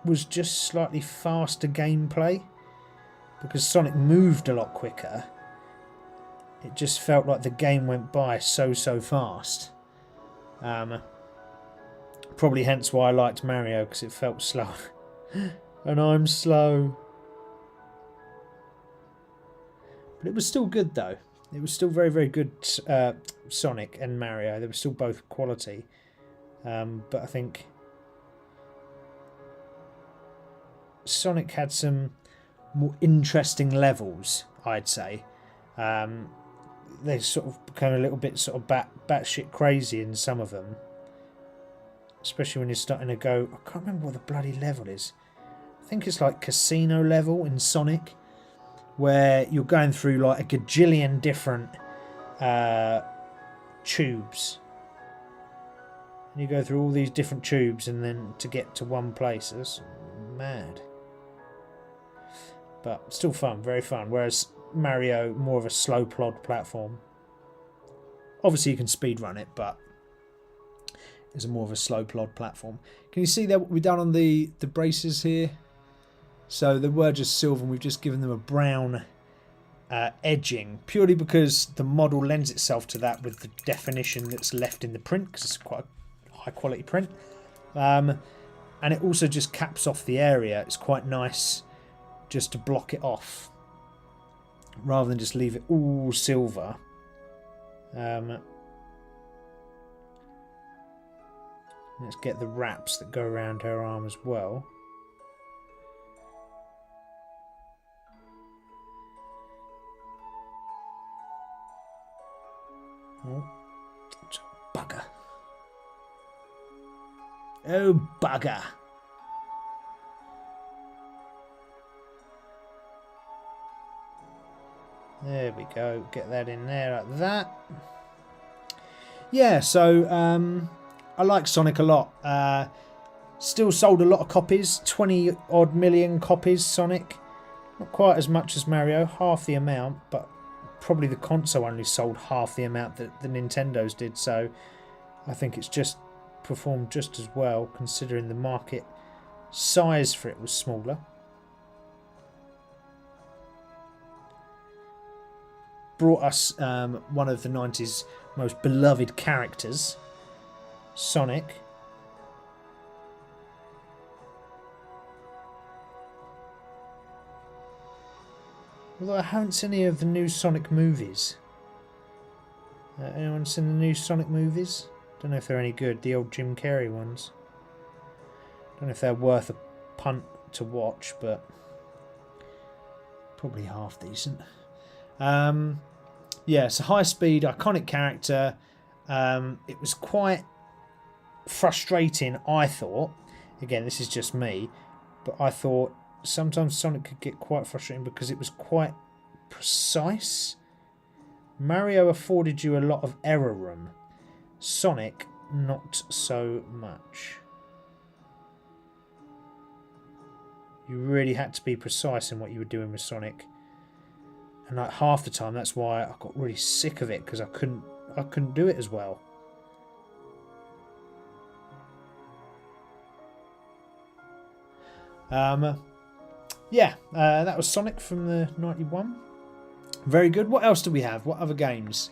was just slightly faster gameplay because Sonic moved a lot quicker. It just felt like the game went by so fast. Probably hence why I liked Mario, because it felt slow, and I'm slow. But it was still good though. It was still very, very good, Sonic and Mario. They were still both quality. But I think Sonic had some more interesting levels, I'd say. They sort of became a little bit sort of batshit crazy in some of them. Especially when you're starting to go... I can't remember what the bloody level is. I think it's like casino level in Sonic, where you're going through like a gajillion different tubes. And you go through all these different tubes and then to get to one place. That's mad. But still fun, very fun. Whereas Mario, more of a slow plod platform. Obviously you can speedrun it, but it's more of a slow plod platform. Can you see that what we've done on the braces here? So they were just silver and we've just given them a brown edging, purely because the model lends itself to that with the definition that's left in the print, because it's quite a high quality print. And it also just caps off the area. It's quite nice just to block it off rather than just leave it all silver. Let's get the wraps that go around her arm as well. Oh, bugger. Oh, bugger. There we go. Get that in there like that. Yeah, so I like Sonic a lot. Still sold a lot of copies. 20 odd million copies, Sonic. Not quite as much as Mario. Half the amount, but probably the console only sold half the amount that the Nintendo's did, so I think it's just performed just as well considering the market size for it was smaller. Brought us one of the 90s most beloved characters, Sonic. Although I haven't seen any of the new Sonic movies. Anyone seen the new Sonic movies? Don't know if they're any good, the old Jim Carrey ones. Don't know if they're worth a punt to watch, but probably half decent. Yeah, it's a high speed, iconic character. It was quite frustrating, I thought, Again, this is just me, but I thought sometimes Sonic could get quite frustrating because it was quite precise. Mario afforded you a lot of error room. Sonic, not so much. You really had to be precise in what you were doing with Sonic. And like half the time, that's why I got really sick of it, because I couldn't do it as well. Yeah, that was Sonic from the 91. Very good. What else do we have? What other games?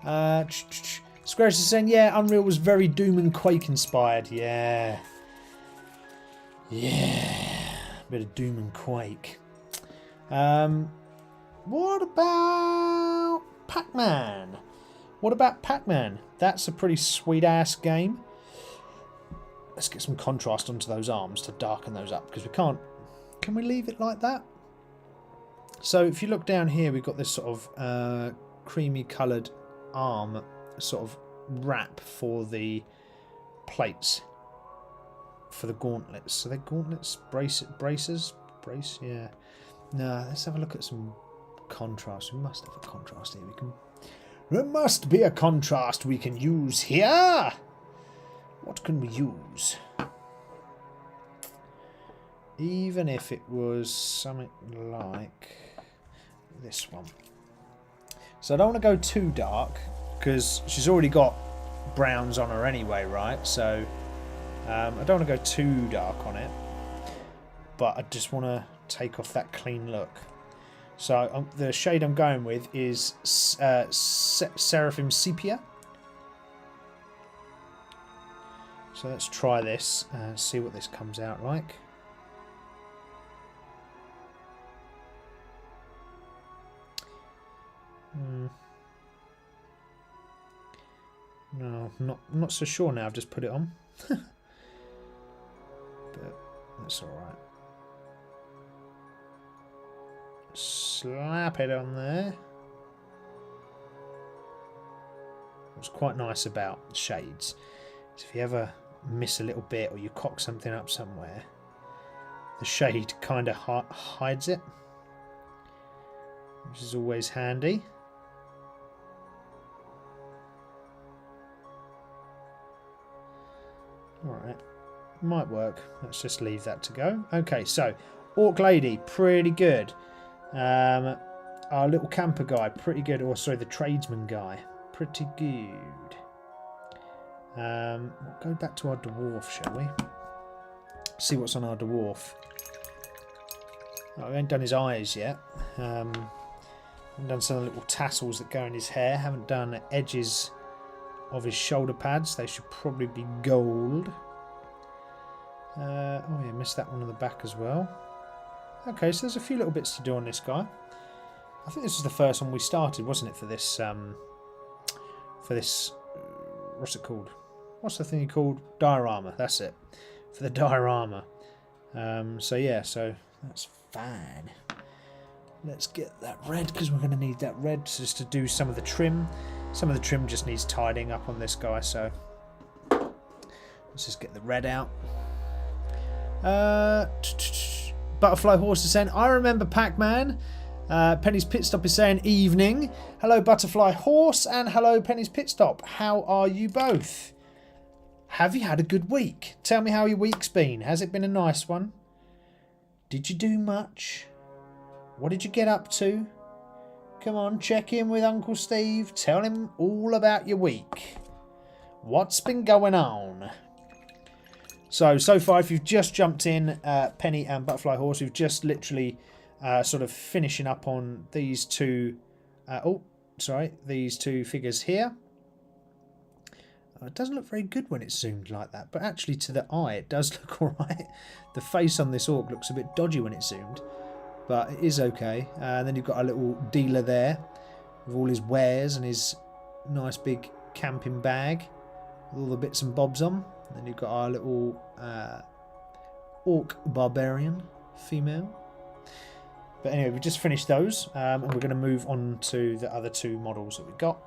Squares is saying, yeah, Unreal was very Doom and Quake inspired. Yeah. Yeah. Bit of Doom and Quake. What about Pac-Man? What about Pac-Man? That's a pretty sweet-ass game. Let's get some contrast onto those arms to darken those up, because we can't... Can we leave it like that? So if you look down here, we've got this sort of creamy coloured arm sort of wrap for the plates, for the gauntlets. So they're gauntlets, braces? Brace, yeah. No, let's have a look at some contrast. We must have a contrast here. There must be a contrast we can use here. What can we use? Even if it was something like this one. So I don't want to go too dark, because she's already got browns on her anyway, right? So I don't want to go too dark on it, but I just want to take off that clean look. So the shade I'm going with is Seraphim Sepia. So let's try this and see what this comes out like. No, I'm not so sure now. I've just put it on. But that's alright. Slap it on there. What's quite nice about shades is if you ever miss a little bit or you cock something up somewhere, the shade kind of hides it, which is always handy. Alright, might work. Let's just leave that to go. Okay, so Orc Lady, pretty good. Our little camper guy, pretty good. Or sorry, the tradesman guy, pretty good. We'll go back to our dwarf, shall we? See what's on our dwarf. Oh, we haven't done his eyes yet. Haven't done some of the little tassels that go in his hair. Haven't done the edges of his shoulder pads. They should probably be gold. Oh yeah, missed that one on the back as well. Okay, so there's a few little bits to do on this guy. I think this is the first one we started, wasn't it, for this what's it called? What's the thing called? Diorama, that's it. For the diorama. So yeah, so that's fine. Let's get that red, because we're going to need that red just to do some of the trim. Some of the trim just needs tidying up on this guy, so let's just get the red out. Butterfly Horse is saying, I remember Pac-Man. Penny's Pit Stop is saying, evening. Hello, Butterfly Horse, and hello, Penny's Pit Stop. How are you both? Have you had a good week? Tell me how your week's been. Has it been a nice one? Did you do much? What did you get up to? Come on, check in with Uncle Steve. Tell him all about your week. What's been going on? So far, if you've just jumped in, Penny and Butterfly Horse, we've just literally sort of finishing up on these two... these two figures here. It doesn't look very good when it's zoomed like that, but actually to the eye it does look alright. The face on this orc looks a bit dodgy when it's zoomed, but it is okay. And then you've got a little dealer there with all his wares and his nice big camping bag with all the bits and bobs on. And then you've got our little orc barbarian female. But anyway, we just finished those, and we're going to move on to the other two models that we've got.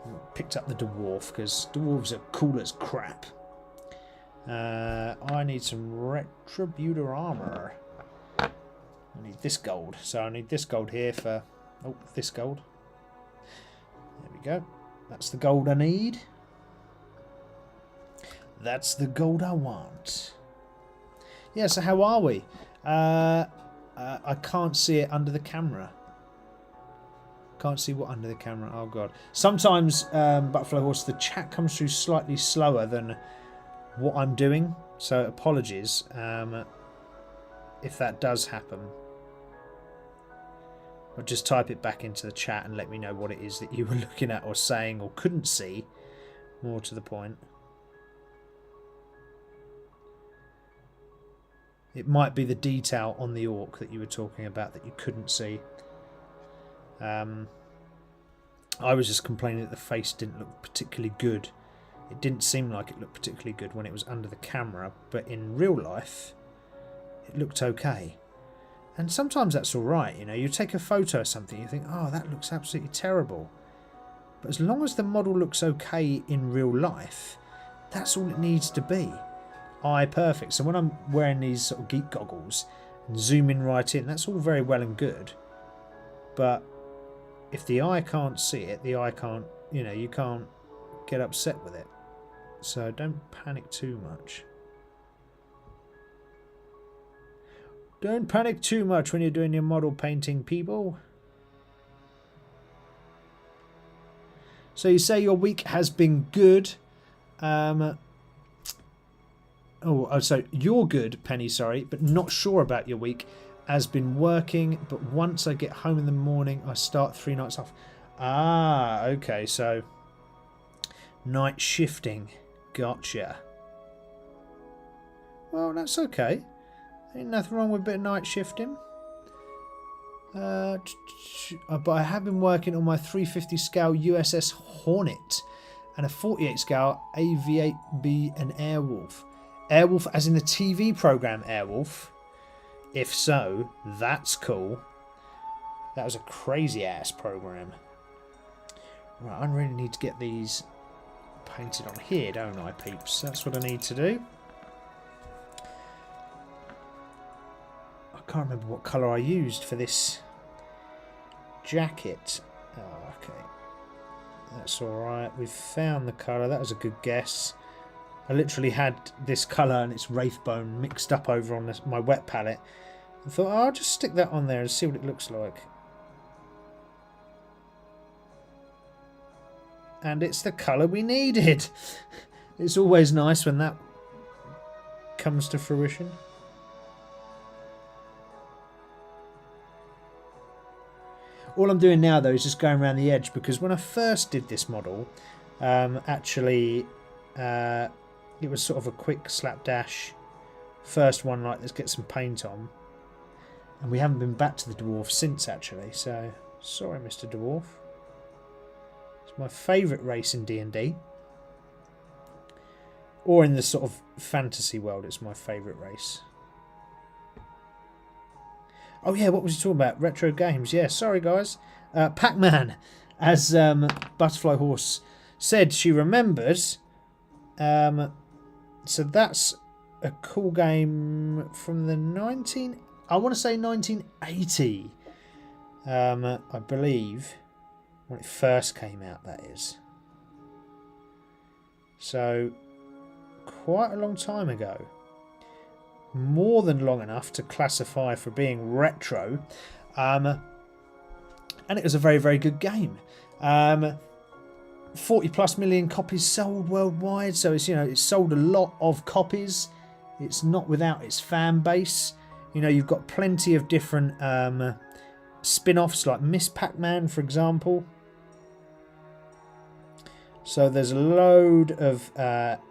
We picked up the dwarf because dwarves are cool as crap. I need some Retributor armor. I need this gold. So I need this gold here for... Oh, this gold. There we go. That's the gold I need. That's the gold I want. Yeah, so how are we? I can't see it under the camera. Can't see what under the camera. Oh, God. Sometimes, Butterfly Horse, the chat comes through slightly slower than what I'm doing. So apologies if that does happen. But just type it back into the chat and let me know what it is that you were looking at or saying or couldn't see. More to the point. It might be the detail on the orc that you were talking about that you couldn't see. I was just complaining that the face didn't look particularly good. It didn't seem like it looked particularly good when it was under the camera, but in real life, it looked okay. And sometimes that's alright, you know, you take a photo of something, you think, oh, that looks absolutely terrible. But as long as the model looks okay in real life, that's all it needs to be. Eye perfect. So when I'm wearing these sort of geek goggles and zooming right in, that's all very well and good. But if the eye can't see it, the eye can't, you know, you can't get upset with it. So don't panic too much. Don't panic too much when you're doing your model painting, people. So you say your week has been good. So you're good, Penny, sorry, but not sure about your week. Has been working, but once I get home in the morning, I start 3 nights off. Ah, okay, so night shifting. Gotcha. Well, that's okay. Ain't nothing wrong with a bit of night shifting. But I have been working on my 350 scale USS Hornet and a 48 scale AV-8B and Airwolf. Airwolf as in the TV program Airwolf? If so, that's cool. That was a crazy ass program. Right, I really need to get these painted on here, don't I, peeps? That's what I need to do. I can't remember what colour I used for this jacket. Oh, okay. That's alright. We've found the colour. That was a good guess. I literally had this colour and its Wraithbone mixed up over on my wet palette. I thought, oh, I'll just stick that on there and see what it looks like. And it's the colour we needed. It's always nice when that comes to fruition. All I'm doing now, though, is just going around the edge, because when I first did this model, actually, it was sort of a quick slapdash. First one, like, let's get some paint on. And we haven't been back to the dwarf since, actually. So, sorry, Mr. Dwarf. It's my favourite race in D&D. Or in the sort of fantasy world, it's my favourite race. Oh yeah, what was he talking about? Retro games. Yeah, sorry guys. Pac-Man, as Butterfly Horse said, she remembers. So that's a cool game from the I want to say 1980. I believe when it first came out, that is. So quite a long time ago. More than long enough to classify for being retro, and it was a very, very good game. 40+ million copies sold worldwide, so it's, you know, it's sold a lot of copies. It's not without its fan base. You know, you've got plenty of different spin-offs like Miss Pac-Man, for example. So there's a load of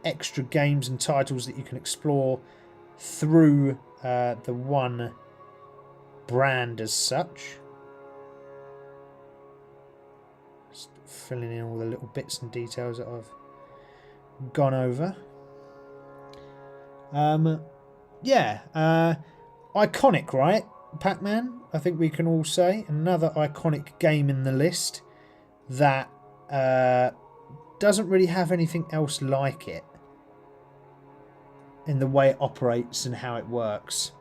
extra games and titles that you can explore through the one brand as such. Just filling in all the little bits and details that I've gone over. Iconic, right? Pac-Man, I think we can all say. Another iconic game in the list that doesn't really have anything else like it. in the way it operates and how it works.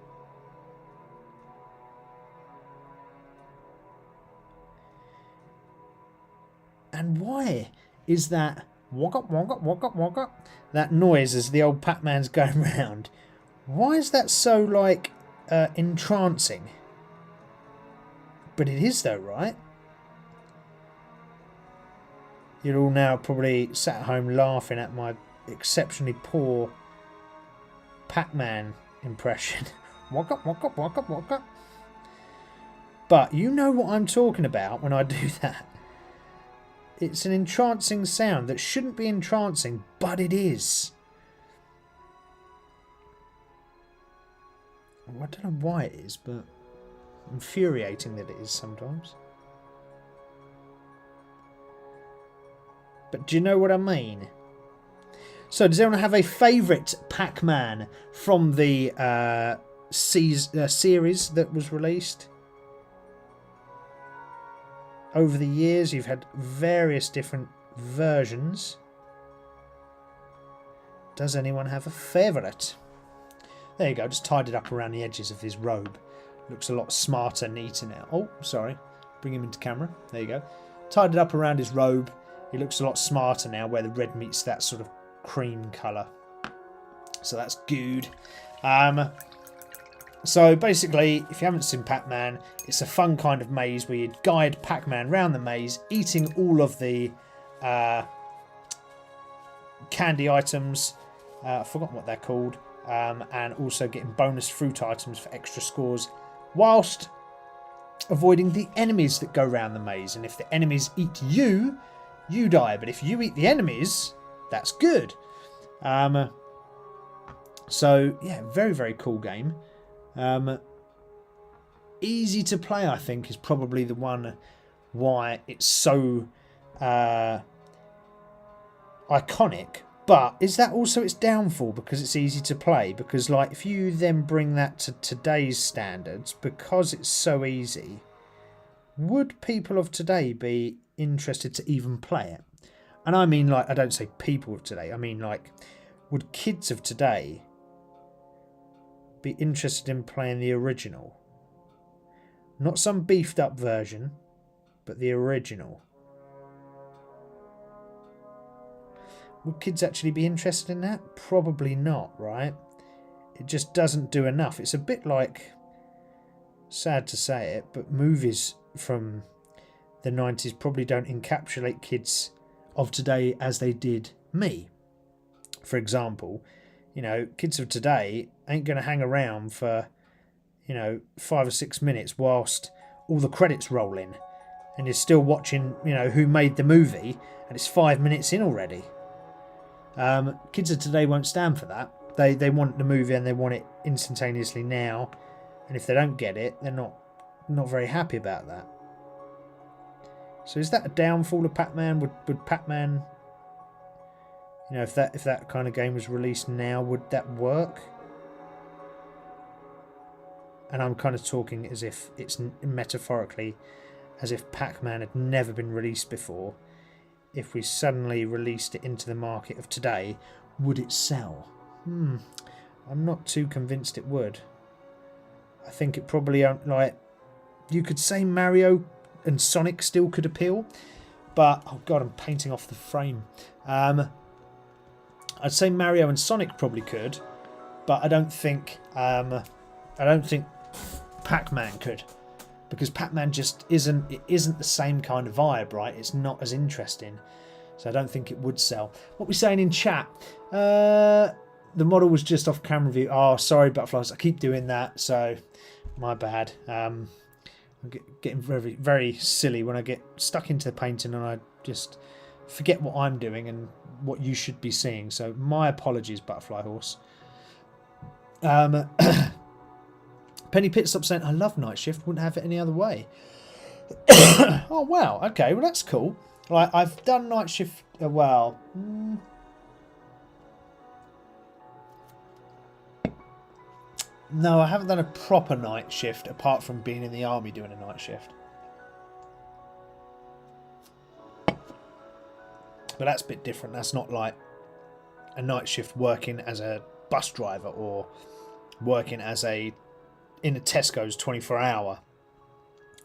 And why is that wogga wogga wogga wogga, that noise as the old Pac-Man's going round? Why is that so like entrancing? But it is though, right? You're all now probably sat at home laughing at my exceptionally poor Pac-Man impression. Wogga wogga wogga wogga. But you know what I'm talking about when I do that. It's an entrancing sound that shouldn't be entrancing, but it is. Well, I don't know why it is, but infuriating that it is sometimes. But do you know what I mean? So does anyone have a favourite Pac-Man from the series that was released? Over the years, you've had various different versions. Does anyone have a favourite? There you go, just tied it up around the edges of his robe. Looks a lot smarter, neater now. Oh, sorry. Bring him into camera. There you go. Tied it up around his robe. He looks a lot smarter now, where the red meets that sort of cream colour. So that's good. So basically, if you haven't seen Pac-Man, it's a fun kind of maze where you guide Pac-Man around the maze, eating all of the candy items. I've forgotten what they're called. And also getting bonus fruit items for extra scores, whilst avoiding the enemies that go around the maze. And if the enemies eat you, you die. But if you eat the enemies, that's good. So, yeah, very, very cool game. Easy to play, I think, is probably the one why it's so iconic. But is that also its downfall because it's easy to play? Because, like, if you then bring that to today's standards, because it's so easy, would people of today be interested to even play it? And I mean, like, I don't say people of today. I mean, like, would kids of today be interested in playing the original? Not some beefed up version, but the original. Would kids actually be interested in that? Probably not, right? It just doesn't do enough. It's a bit like, sad to say it, but movies from the 90s probably don't encapsulate kids of today as they did me. For example, you know, kids of today ain't going to hang around for, you know, 5 or 6 minutes whilst all the credits roll in and you're still watching, you know, who made the movie and it's 5 minutes in already. Kids of today won't stand for that. They want the movie and they want it instantaneously now, and if they don't get it, they're not very happy about that. So is that a downfall of Pac-Man? Would Pac-Man, you know, if that kind of game was released now, would that work? And I'm kind of talking as if it's metaphorically, as if Pac-Man had never been released before. If we suddenly released it into the market of today, would it sell? I'm not too convinced it would. I think it probably, like, you could say Mario and Sonic still could appeal, but, oh god, I'm painting off the frame. I'd say Mario and Sonic probably could, but I don't think Pac-Man could. Because Pac-Man just isn't the same kind of vibe, right? It's not as interesting. So I don't think it would sell. What we're saying in chat, the model was just off camera view. Oh, sorry, butterflies. I keep doing that, so my bad. I'm getting very, very silly when I get stuck into the painting and I just forget what I'm doing and what you should be seeing. So my apologies, Butterfly Horse. Penny Pitstop saying, I love Night Shift, wouldn't have it any other way. Oh, wow. Okay, well, that's cool. Like, I've done Night Shift, well... No, I haven't done a proper night shift, apart from being in the army doing a night shift. But that's a bit different. That's not like a night shift working as a bus driver or working as in a Tesco's 24-hour.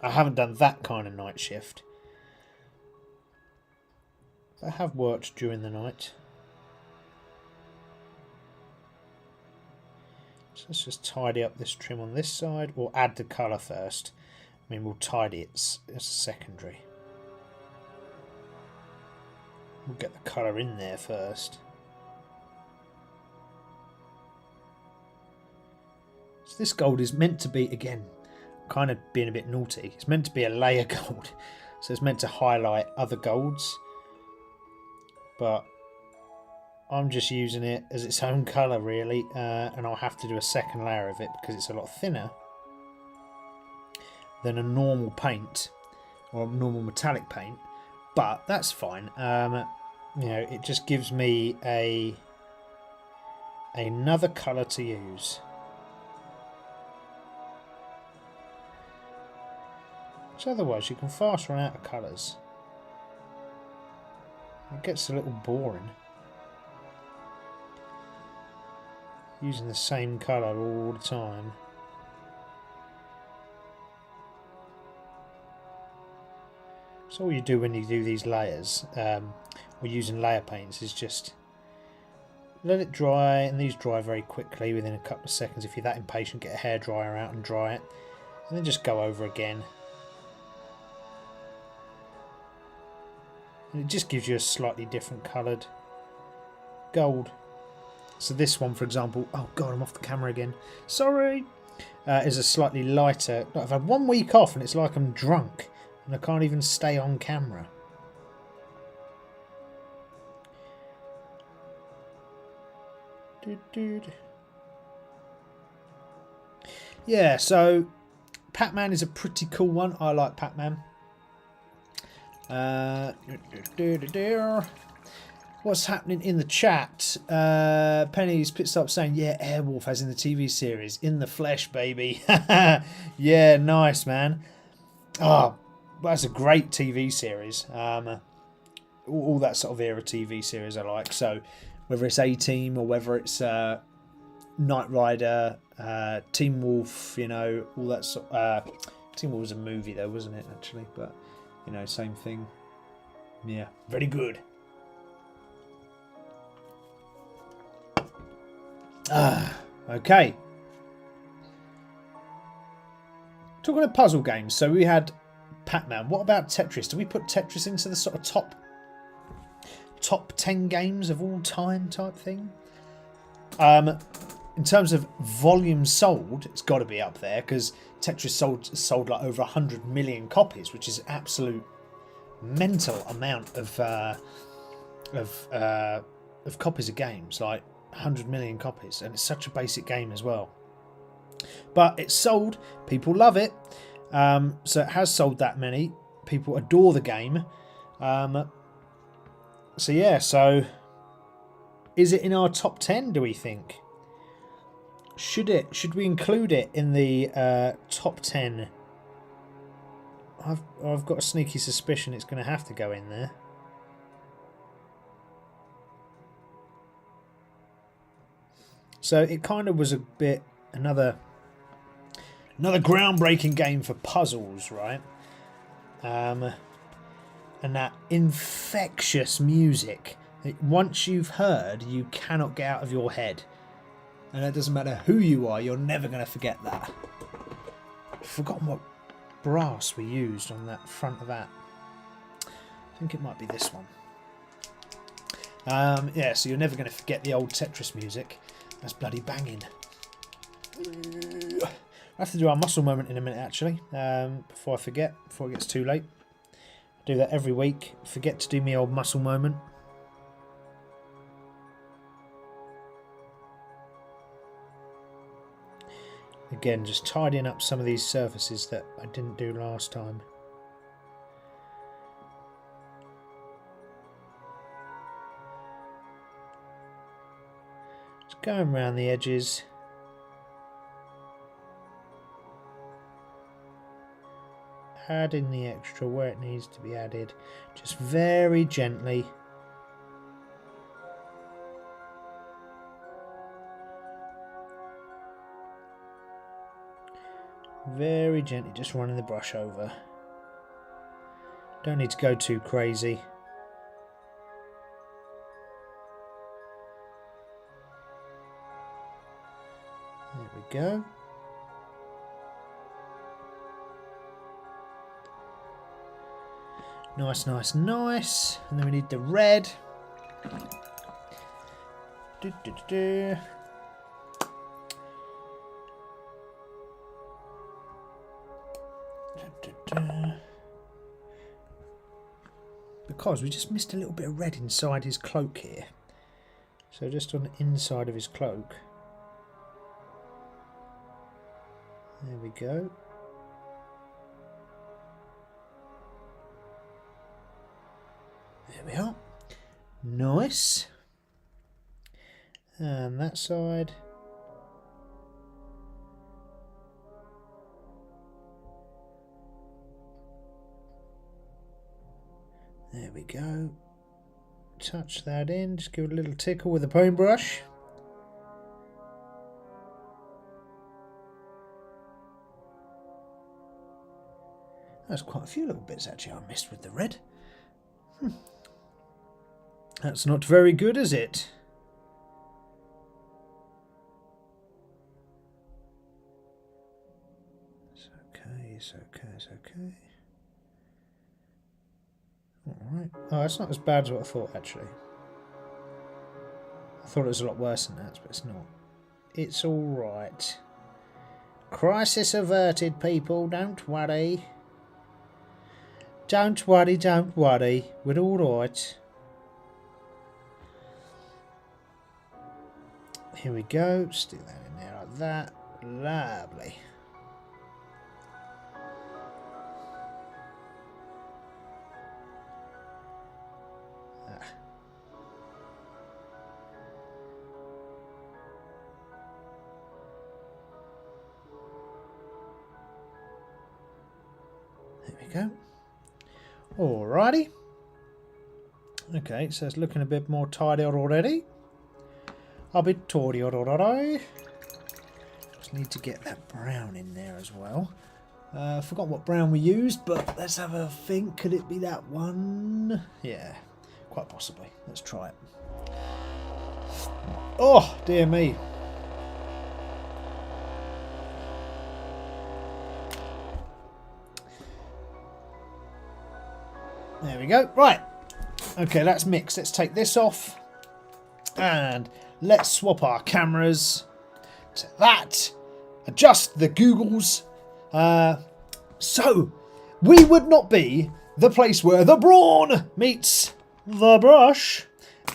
I haven't done that kind of night shift. I have worked during the night. So let's just tidy up this trim on this side, or add the colour first. I mean, we'll tidy it as a secondary. We'll get the colour in there first. So this gold is meant to be, again, kind of being a bit naughty. It's meant to be a layer gold. So it's meant to highlight other golds. But I'm just using it as its own colour, really. And I'll have to do a second layer of it because it's a lot thinner than a normal paint or a normal metallic paint. But that's fine. You know, it just gives me another colour to use. So otherwise you can fast run out of colours. It gets a little boring using the same colour all the time. So all you do when you do these layers, or using layer paints, is just let it dry, and these dry very quickly within a couple of seconds. If you're that impatient, get a hairdryer out and dry it, and then just go over again. And it just gives you a slightly different coloured gold. So this one, for example, oh god, I'm off the camera again, sorry, is a slightly lighter. I've had 1 week off and it's like I'm drunk and I can't even stay on camera. Yeah, so Pac-Man is a pretty cool one. I like Pac-Man. What's happening in the chat? Penny's pit stop saying, yeah, Airwolf as in the TV series. In the flesh, baby. Yeah, nice, man. Oh, that's a great TV series. All that sort of era TV series I like. So whether it's A-Team or whether it's Knight Rider, Teen Wolf, you know, all that sort. Teen Wolf was a movie though, wasn't it, actually? But you know, same thing. Yeah, very good. Okay. Talking of puzzle games, so we had Pac-Man. What about Tetris? Do we put Tetris into the sort of top 10 games of all time type thing? In terms of volume sold, it's got to be up there because Tetris sold like over 100 million copies, which is absolute mental amount of copies of games, like 100 million copies, and it's such a basic game as well. But it's sold, people love it, so it has sold that many. People adore the game. So yeah, so is it in our top 10, do we think? Should we include it in the top 10? I've got a sneaky suspicion it's going to have to go in there. So it kind of was a bit another groundbreaking game for puzzles, right? And that infectious music that once you've heard, you cannot get out of your head. And it doesn't matter who you are, you're never going to forget that. I've forgotten what brass we used on that front of that. I think it might be this one. Yeah, so you're never going to forget the old Tetris music. That's bloody banging. I have to do our muscle moment in a minute, actually, before I forget, before it gets too late. I do that every week. Forget to do my old muscle moment. Again, just tidying up some of these surfaces that I didn't do last time. Just going around the edges. Adding the extra where it needs to be added. Just very gently. Very gently, just running the brush over. Don't need to go too crazy. There we go. Nice, nice, nice. And then we need the red. Because we just missed a little bit of red inside his cloak here. So just on the inside of his cloak. There we go. There we are. Nice. And that side. There we go. Touch that in. Just give it a little tickle with a paintbrush. There's quite a few little bits actually I missed with the red. That's not very good, is it? It's okay, it's okay, it's okay. Alright. Oh, it's not as bad as what I thought, actually. I thought it was a lot worse than that, but it's not. It's alright. Crisis averted, people. Don't worry. Don't worry, don't worry. We're alright. Here we go. Stick that in there like that. Lovely. There we go. Alrighty. Okay, so it's looking a bit more tidier already. A bit tidier already. Just need to get that brown in there as well. I forgot what brown we used, but let's have a think. Could it be that one? Yeah, quite possibly. Let's try it. Oh, dear me. There we go. Right. Okay, let's mix. Let's take this off. And let's swap our cameras to that. Adjust the googles. So, we would not be the place where the brawn meets the brush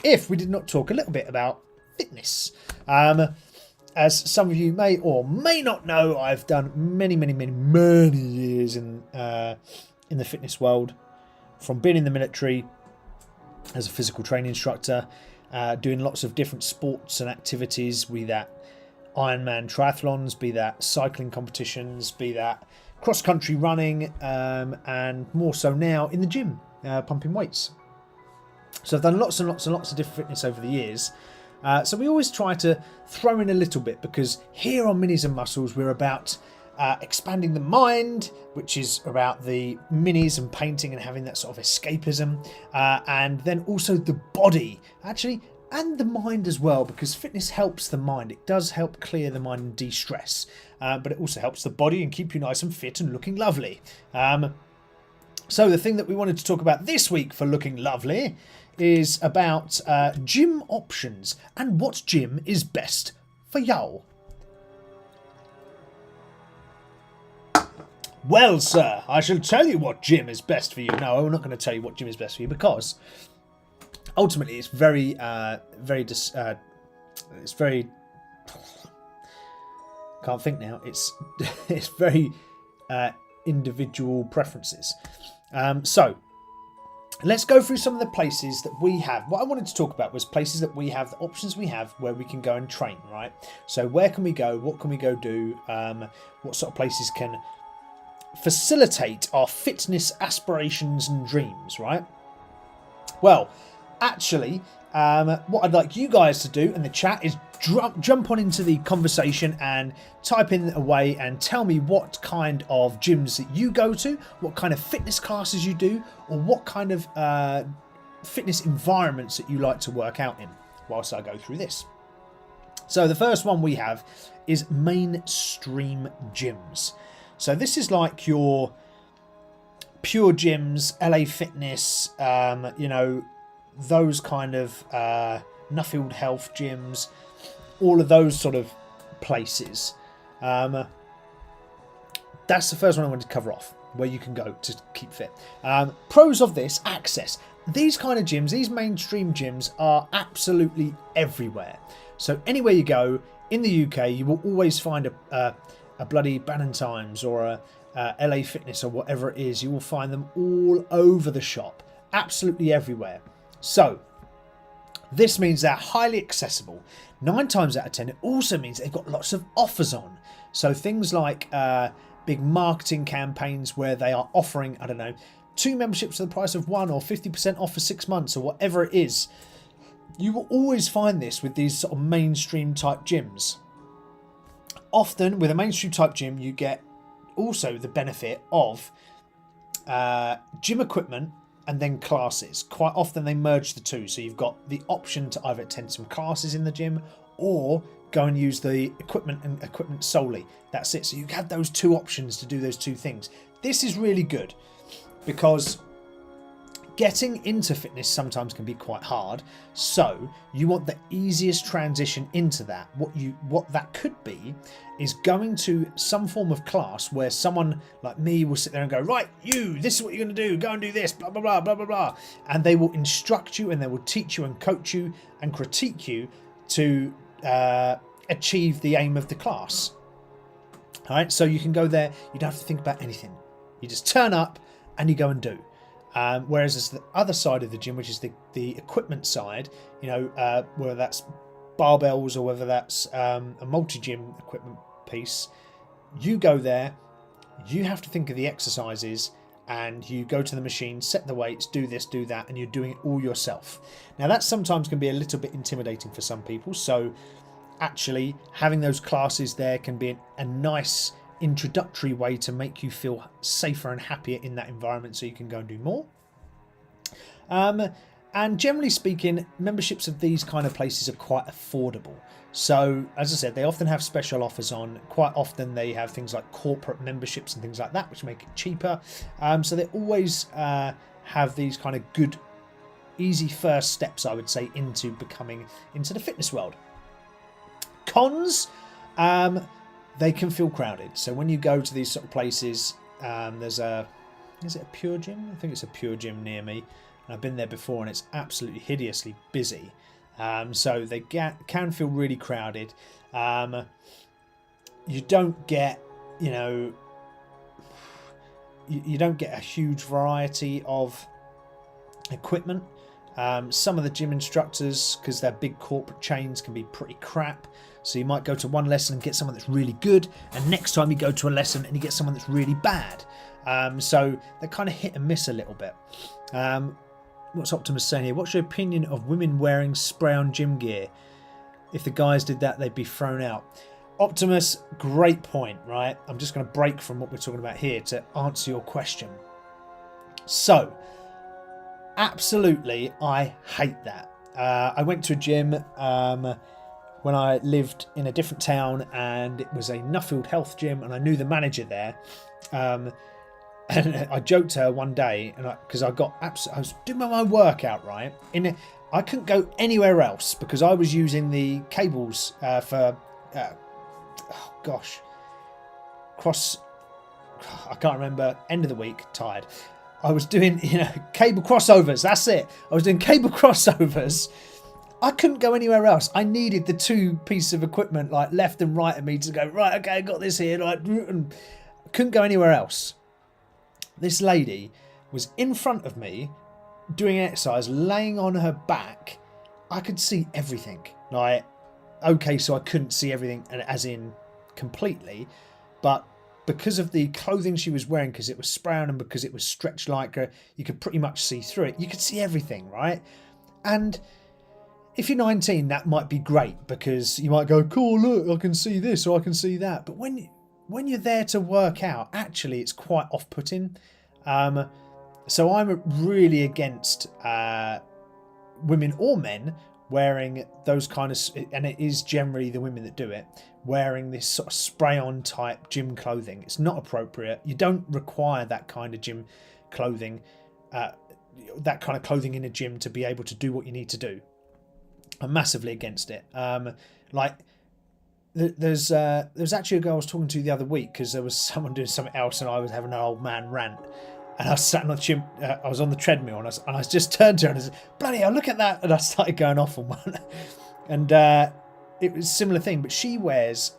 if we did not talk a little bit about fitness. As some of you may or may not know, I've done many years in the fitness world. From being in the military as a physical training instructor, doing lots of different sports and activities, be that Ironman triathlons, be that cycling competitions, be that cross-country running, and more so now in the gym, pumping weights. So I've done lots and lots of different fitness over the years. So we always try to throw in a little bit, because here on Minis-N-Muscles we're about expanding the mind, which is about the minis and painting and having that sort of escapism, and then also the body, actually, and the mind as well, because fitness helps the mind. It does help clear the mind and de-stress, but it also helps the body and keep you nice and fit and looking lovely. So the thing that we wanted to talk about this week for looking lovely is about gym options and what gym is best for y'all. Well, sir, I shall tell you what gym is best for you. No, I'm not going to tell you what gym is best for you, because ultimately it's very can't think now. It's very individual preferences. So let's go through some of the places that we have. What I wanted to talk about was places that we have, the options we have where we can go and train, right? So where can we go? What can we go do? What sort of places can facilitate our fitness aspirations and dreams, right? Well, actually, what I'd like you guys to do in the chat is jump on into the conversation and type in away and tell me what kind of gyms that you go to, what kind of fitness classes you do, or what kind of fitness environments that you like to work out in whilst I go through this. So the first one we have is mainstream gyms. So this is like your Pure Gyms, LA Fitness, you know, those kind of Nuffield Health gyms, all of those sort of places. That's the first one I wanted to cover off, where you can go to keep fit. Pros of this: access. These kind of gyms, these mainstream gyms, are absolutely everywhere. So anywhere you go in the UK, you will always find a bloody Ballantyne's or a LA Fitness or whatever it is. You will find them all over the shop, absolutely everywhere. So this means they're highly accessible. 9 times out of 10, it also means they've got lots of offers on. So things like big marketing campaigns where they are offering, I don't know, 2 memberships for the price of 1, or 50% off for 6 months, or whatever it is. You will always find this with these sort of mainstream type gyms. Often with a mainstream type gym, you get also the benefit of gym equipment and then classes. Quite often they merge the two, so you've got the option to either attend some classes in the gym or go and use the equipment solely. That's it. So you have those 2 options to do those 2 things. This is really good because getting into fitness sometimes can be quite hard, so you want the easiest transition into that. What that could be is going to some form of class where someone like me will sit there and go, right, this is what you're going to do, go and do this, blah blah blah blah blah blah, and they will instruct you and they will teach you and coach you and critique you to achieve the aim of the class. All right, so you can go there, you don't have to think about anything, you just turn up and you go and do. Whereas as the other side of the gym, which is the equipment side, you know, whether that's barbells or whether that's a multi-gym equipment piece, you go there, you have to think of the exercises, and you go to the machine, set the weights, do this, do that, and you're doing it all yourself. Now that sometimes can be a little bit intimidating for some people, so actually having those classes there can be a nice introductory way to make you feel safer and happier in that environment, so you can go and do more. And generally speaking, memberships of these kind of places are quite affordable. So as I said, they often have special offers on. Quite often they have things like corporate memberships and things like that, which make it cheaper. So they always have these kind of good, easy first steps, I would say, into becoming into the fitness world. Cons, they can feel crowded. So when you go to these sort of places, is it a Pure Gym? I think it's a Pure Gym near me. And I've been there before and it's absolutely hideously busy. So they can feel really crowded. You don't get, you know, you don't get a huge variety of equipment. Some of the gym instructors, because they're big corporate chains, can be pretty crap. So you might go to one lesson and get someone that's really good, and next time you go to a lesson and you get someone that's really bad. So they're kind of hit and miss a little bit. What's Optimus saying here? What's your opinion of women wearing spray-on gym gear? If the guys did that, they'd be thrown out. Optimus, great point, right? I'm just going to break from what we're talking about here to answer your question. So, absolutely, I hate that. I went to a gym when I lived in a different town, and it was a Nuffield Health gym, and I knew the manager there. And I joked to her one day, and because I was doing my workout, right? I couldn't go anywhere else because I was using the cables for, I can't remember, end of the week, tired. I was doing, cable crossovers, that's it. I was doing cable crossovers. I couldn't go anywhere else. I needed the 2 pieces of equipment, like left and right of me, to go, right, okay, I got this here. Like, and I couldn't go anywhere else. This lady was in front of me doing exercise, laying on her back. I could see everything. Like, okay, so I couldn't see everything as in completely, but because of the clothing she was wearing, because it was spray-on and because it was stretch lycra, you could pretty much see through it. You could see everything, right? And if you're 19, that might be great because you might go, cool, look, I can see this or I can see that. But when you're there to work out, actually, it's quite off-putting. So I'm really against women or men wearing those kind of, and it is generally the women that do it, wearing this sort of spray-on type gym clothing. It's not appropriate. You don't require that kind of gym clothing, that kind of clothing in a gym to be able to do what you need to do. I'm massively against it. There's actually a girl I was talking to the other week because there was someone doing something else and I was having an old man rant. And I was sat on the gym, I was on the treadmill and I just turned to her and I said, bloody hell, look at that. And I started going off on one. And it was a similar thing, but she wears,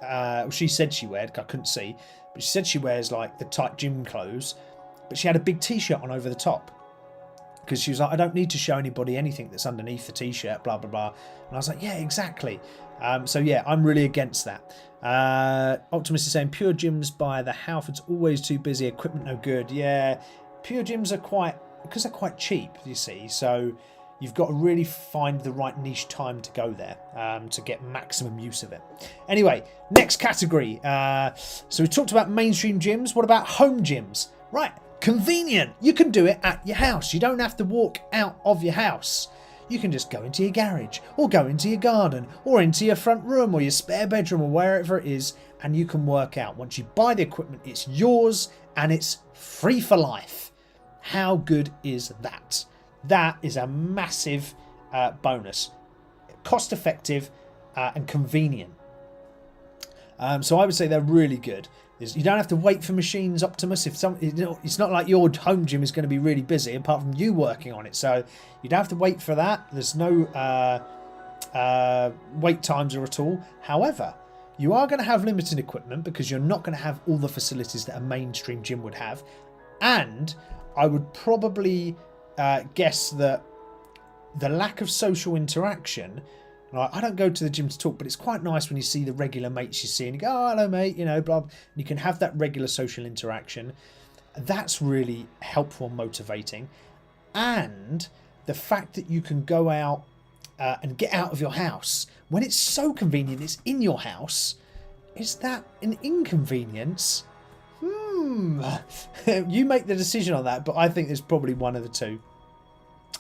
she said she wears, I couldn't see, but she said she wears like the tight gym clothes, but she had a big t-shirt on over the top. Because she was like, I don't need to show anybody anything that's underneath the t-shirt, blah, blah, blah. And I was like, yeah, exactly. So yeah, I'm really against that. Optimus is saying, pure gyms by the Halfords always too busy, equipment no good. Yeah, pure gyms are because they're quite cheap, you see. So you've got to really find the right niche time to go there to get maximum use of it. Anyway, next category. So we talked about mainstream gyms. What about home gyms? Right. Convenient. You can do it at your house. You don't have to walk out of your house. You can just go into your garage or go into your garden or into your front room or your spare bedroom or wherever it is, and you can work out. Once you buy the equipment, it's yours and it's free for life. How good is that? That is a massive bonus. Cost effective and convenient. So I would say they're really good. You don't have to wait for machines, Optimus. It's not like your home gym is going to be really busy apart from you working on it. So you don't have to wait for that. There's no wait times or at all. However, you are going to have limited equipment because you're not going to have all the facilities that a mainstream gym would have. And I would probably guess that the lack of social interaction. I don't go to the gym to talk, but it's quite nice when you see the regular mates you see and you go, oh, hello, mate, you know, blah. And you can have that regular social interaction. That's really helpful and motivating. And the fact that you can go out and get out of your house when it's so convenient, it's in your house. Is that an inconvenience? You make the decision on that, but I think there's probably one of the two.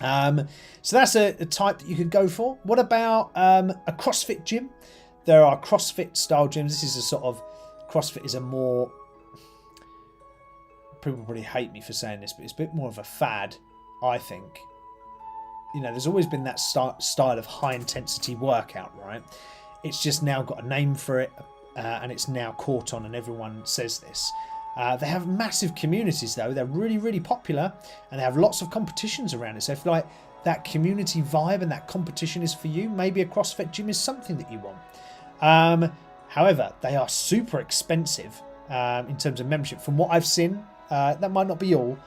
So that's a type that you could go for. What about a CrossFit gym? There are CrossFit style gyms. This is a sort of, CrossFit is a more, people probably hate me for saying this, but it's a bit more of a fad, I think. You know, there's always been that style of high intensity workout, right? It's just now got a name for it, and it's now caught on and everyone says this. They have massive communities though. They're really, really popular and they have lots of competitions around it. So if like that community vibe and that competition is for you, maybe a CrossFit gym is something that you want. However, they are super expensive in terms of membership. From what I've seen, that might not be all,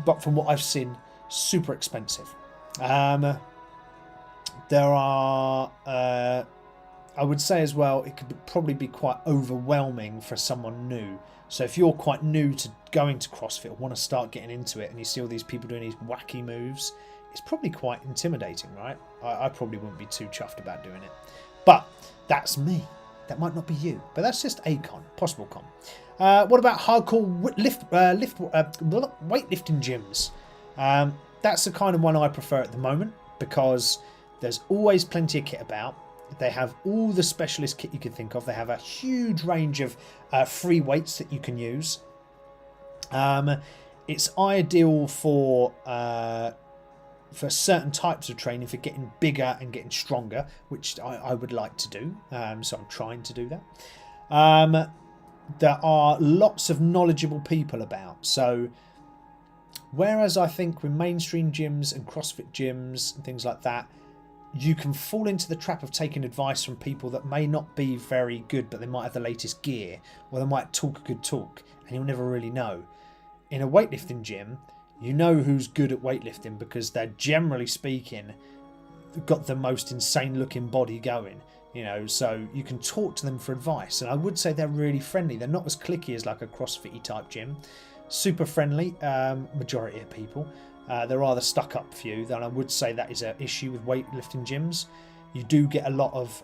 but from what I've seen, super expensive. There are, I would say as well, it could probably be quite overwhelming for someone new. So if you're quite new to going to CrossFit or want to start getting into it and you see all these people doing these wacky moves, it's probably quite intimidating, right? I probably wouldn't be too chuffed about doing it. But that's me. That might not be you. But that's just a possible con. What about hardcore weightlifting gyms? That's the kind of one I prefer at the moment because there's always plenty of kit about. They have all the specialist kit you can think of. They have a huge range of free weights that you can use. It's ideal for certain types of training, for getting bigger and getting stronger, which I would like to do. So I'm trying to do that. There are lots of knowledgeable people about. So whereas I think with mainstream gyms and CrossFit gyms and things like that, you can fall into the trap of taking advice from people that may not be very good, but they might have the latest gear, or they might talk a good talk, and you'll never really know. In a weightlifting gym, you know who's good at weightlifting because they're, generally speaking, got the most insane looking body going, you know, so you can talk to them for advice. And I would say they're really friendly. They're not as cliquey as like a CrossFit type gym. Super friendly, majority of people. There are the stuck-up few, then I would say that is an issue with weightlifting gyms. You do get a lot of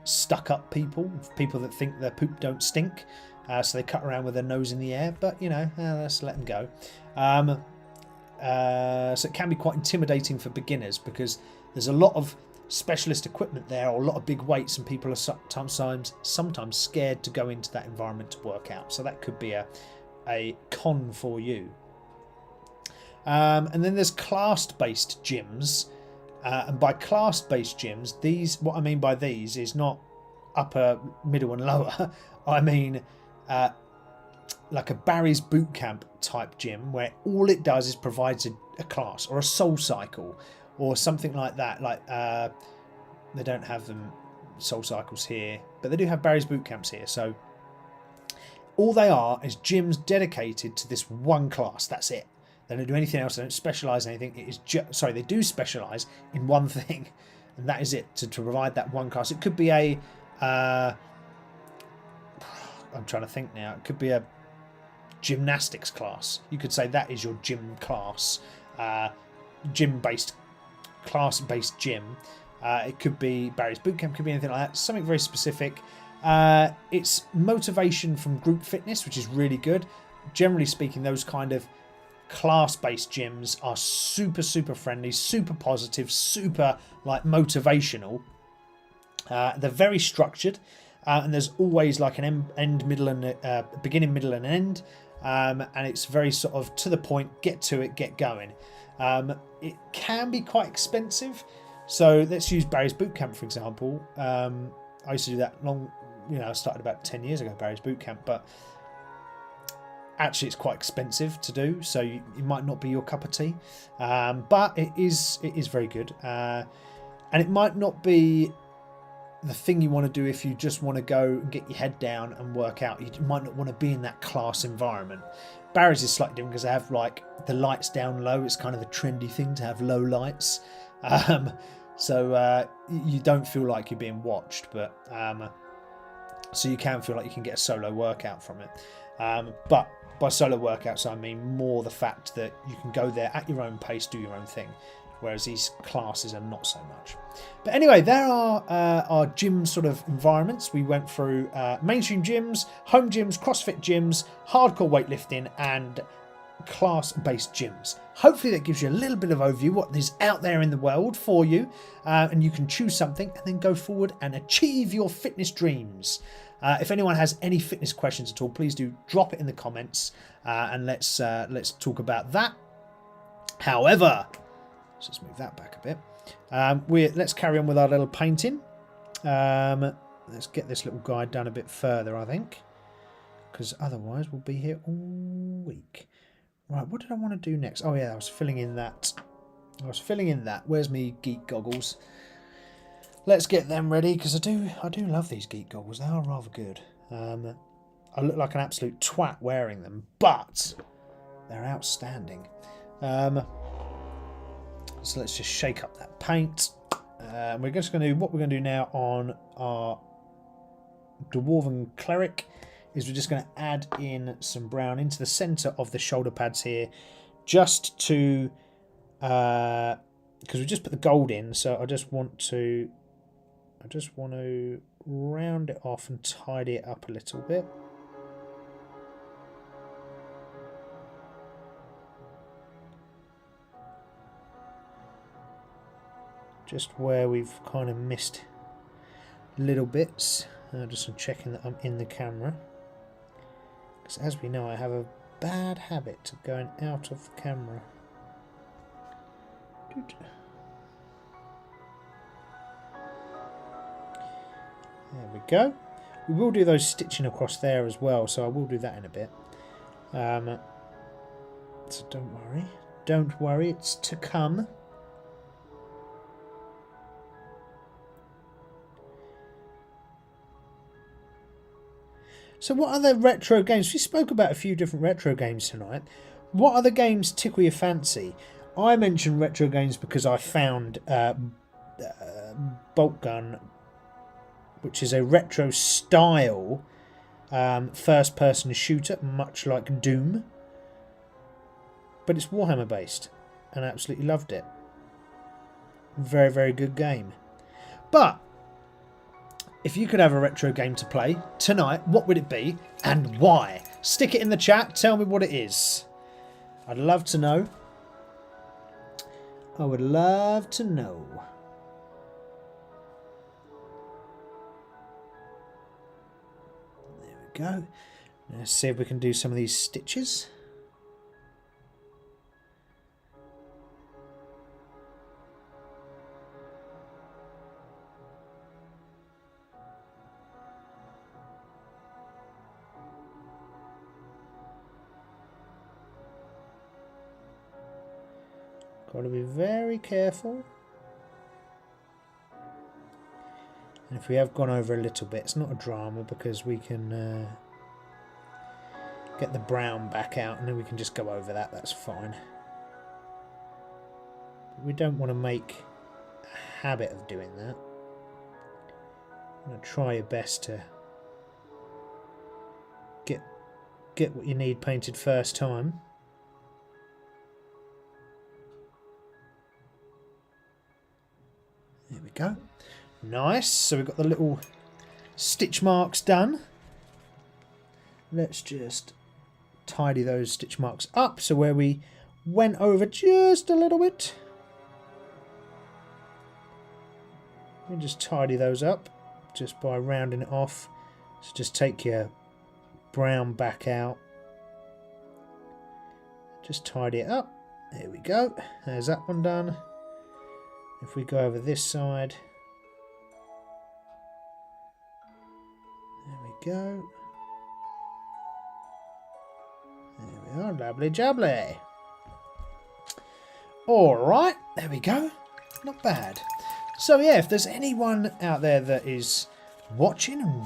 stuck-up people that think their poop don't stink, so they cut around with their nose in the air. But you know, let's let them go. So it can be quite intimidating for beginners because there's a lot of specialist equipment there, or a lot of big weights, and people are sometimes scared to go into that environment to work out. So that could be a con for you. And then there's class-based gyms, and by class-based gyms, what I mean by these is not upper, middle, and lower. I mean like a Barry's Bootcamp type gym, where all it does is provides a class or a Soul Cycle or something like that. Like they don't have them Soul Cycles here, but they do have Barry's Bootcamps here. So all they are is gyms dedicated to this one class. That's it. They don't do anything else. They don't specialise in anything. It is they do specialise in one thing, and that is it, to provide that one class. It could be a I'm trying to think now. It could be a gymnastics class. You could say that is your gym class, class-based gym. It could be Barry's Bootcamp, could be anything like that. Something very specific. It's motivation from group fitness, which is really good. Generally speaking, those kind of class-based gyms are super friendly, super positive, super like motivational. They're very structured, and there's always like an end, middle, and beginning, middle, and end. And it's very sort of to the point, get to it, get going. It can be quite expensive. So let's use Barry's Bootcamp, for example. I used to do that I started about 10 years ago, Barry's Bootcamp, but actually it's quite expensive to do, so it might not be your cup of tea. But it is very good. And it might not be the thing you want to do if you just want to go and get your head down and work out. You might not want to be in that class environment. Barry's is slightly different because they have like the lights down low. It's kind of a trendy thing to have low lights. So you don't feel like you're being watched, but so you can feel like you can get a solo workout from it. But by solo workouts, I mean more the fact that you can go there at your own pace, do your own thing, whereas these classes are not so much. But anyway, there are our gym sort of environments. We went through mainstream gyms, home gyms, CrossFit gyms, hardcore weightlifting, and class-based gyms. Hopefully that gives you a little bit of overview what is out there in the world for you, and you can choose something and then go forward and achieve your fitness dreams. If anyone has any fitness questions at all, please do drop it in the comments, and let's talk about that. However, let's just move that back a bit. Let's carry on with our little painting. Let's get this little guy done a bit further, I think, because otherwise we'll be here all week. Right, what did I want to do next? Oh yeah, I was filling in that. Where's me geek goggles? Let's get them ready, because I do love these geek goggles. They are rather good. I look like an absolute twat wearing them, but they're outstanding. So let's just shake up that paint. We're just going to do what we're going to do now on our Dwarven Cleric. Is we're just going to add in some brown into the centre of the shoulder pads here, just to because we just put the gold in. So I just want to round it off and tidy it up a little bit. Just where we've kind of missed little bits. Just checking that I'm in the camera. Because as we know, I have a bad habit of going out of the camera. There we go. We will do those stitching across there as well, so I will do that in a bit. So don't worry, it's to come. So what other retro games? We spoke about a few different retro games tonight. What other games tickle your fancy? I mentioned retro games because I found Bolt Gun, which is a retro style first-person shooter, much like Doom. but it's Warhammer based, and I absolutely loved it. Very, very good game. But if you could have a retro game to play tonight, what would it be and why? Stick it in the chat. Tell me what it is. I'd love to know. I would love to know. There we go. Let's see if we can do some of these stitches. Got to be very careful. And if we have gone over a little bit, it's not a drama because we can get the brown back out and then we can just go over that. That's fine. But we don't want to make a habit of doing that. I'm going to try your best to get what you need painted first time. There we go. Nice. So we've got the little stitch marks done. Let's just tidy those stitch marks up. So where we went over just a little bit, we just tidy those up just by rounding it off. So just take your brown back out. Just tidy it up. There we go. There's that one done. If we go over this side, there we go. There we are, lovely jubbly. Alright, there we go. Not bad. So yeah, if there's anyone out there that is watching and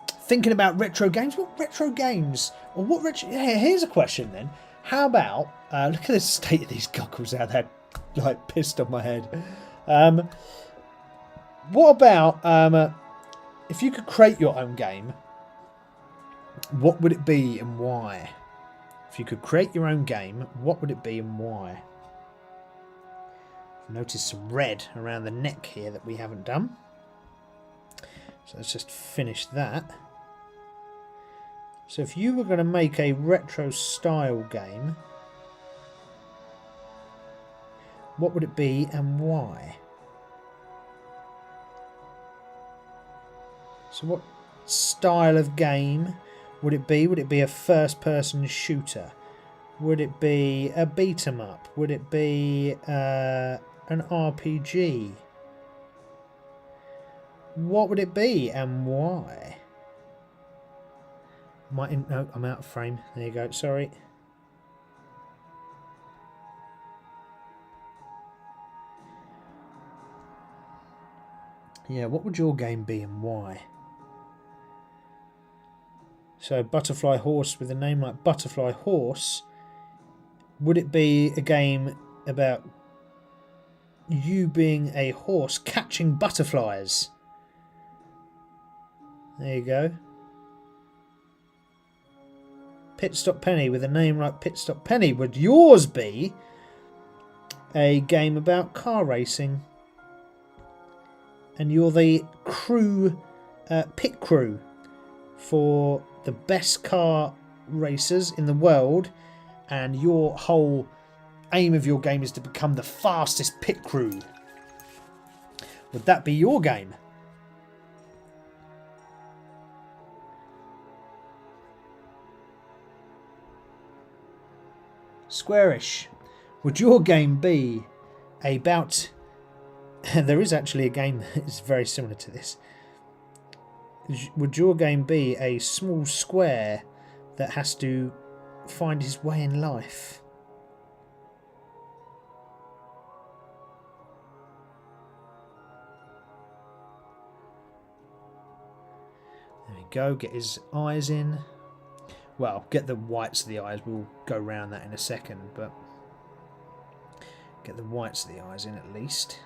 thinking about retro games, what retro games, or what retro... Here's a question then. How about, look at the state of these goggles out there, like pissed on my head. What about if you could create your own game, what would it be and why? If you could create your own game, what would it be and why? I've noticed some red around the neck here that we haven't done. So let's just finish that. So if you were going to make a retro style game, what would it be and why? So what style of game would it be? Would it be a first-person shooter? Would it be a beat-em-up? Would it be an RPG? What would it be and why? No, I'm out of frame. There you go. Sorry. Yeah, what would your game be and why? So, Butterfly Horse with a name like Butterfly Horse. Would it be a game about you being a horse catching butterflies? There you go. Pit Stop Penny with a name like Pit Stop Penny. Would yours be a game about car racing? And you're the crew, pit crew for the best car racers in the world, and your whole aim of your game is to become the fastest pit crew. Would that be your game? Squarish, would your game be about... There is actually a game that is very similar to this. Would your game be a small square that has to find his way in life? There we go, get his eyes in. Well, get the whites of the eyes, we'll go round that in a second, but get the whites of the eyes in at least.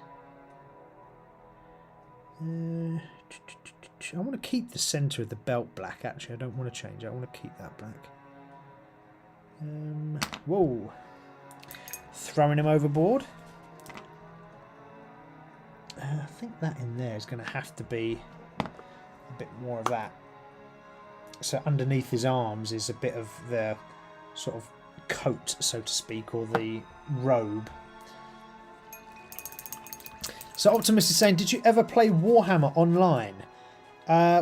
I want to keep the centre of the belt black, actually. I don't want to change it. I want to keep that black. Whoa. throwing him overboard. I think that in there is going to have to be a bit more of that. So underneath his arms is a bit of the sort of coat, so to speak, or the robe. So Optimus is saying, did you ever play Warhammer online?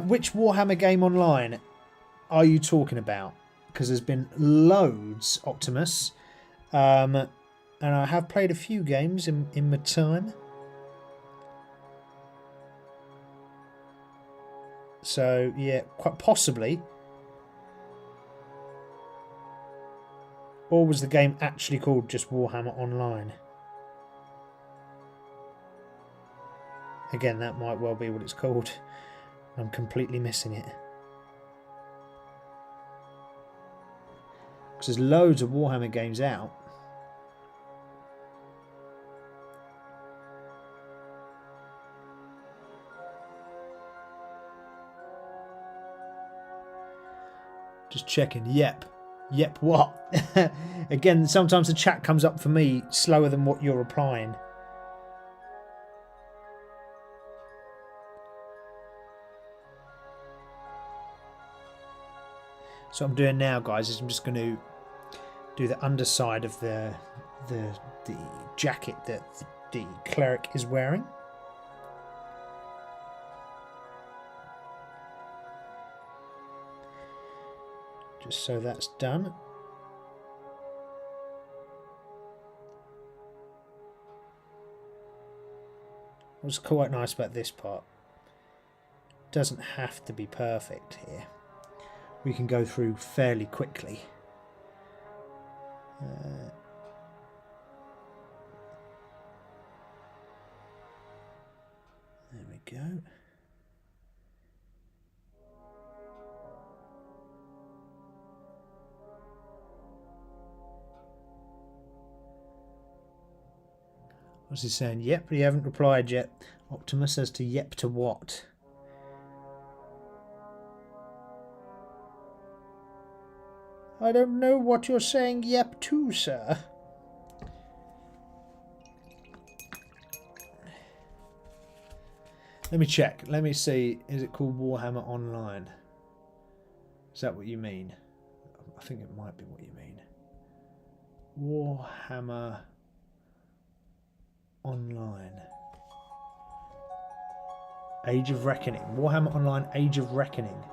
Which Warhammer game online are you talking about? Because there's been loads, Optimus. And I have played a few games in my time. So, yeah, quite possibly. Or was the game actually called just Warhammer Online? Again, that might well be what it's called. I'm completely missing it. Because there's loads of Warhammer games out. Just checking. Yep. Yep, what? Again, sometimes the chat comes up for me slower than what you're replying. So what I'm doing now, guys, is I'm just going to do the underside of the jacket that the cleric is wearing. Just so that's done. What's quite nice about this part, doesn't have to be perfect here. We can go through fairly quickly. There we go. What's he saying? Yep, but he haven't replied yet. Optimus says to yep to what? I don't know what you're saying yep to, sir. Let me check. Let me see. Is it called Warhammer Online? Is that what you mean? I think it might be what you mean. Warhammer Online. Age of Reckoning. Warhammer Online Age of Reckoning.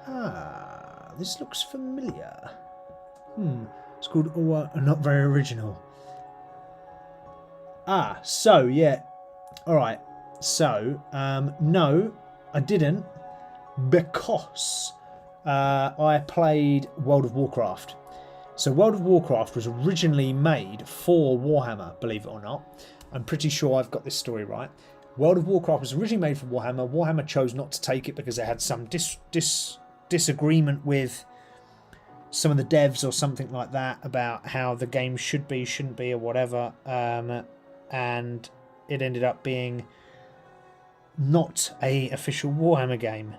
Ah, this looks familiar. It's called not very original. Ah, so yeah. Alright. So, no, I didn't, because I played World of Warcraft. So World of Warcraft was originally made for Warhammer, believe it or not. I'm pretty sure I've got this story right. World of Warcraft was originally made for Warhammer. Warhammer chose not to take it because they had some disagreement with some of the devs or something like that about how the game should be, shouldn't be, or whatever. And it ended up being not a official Warhammer game.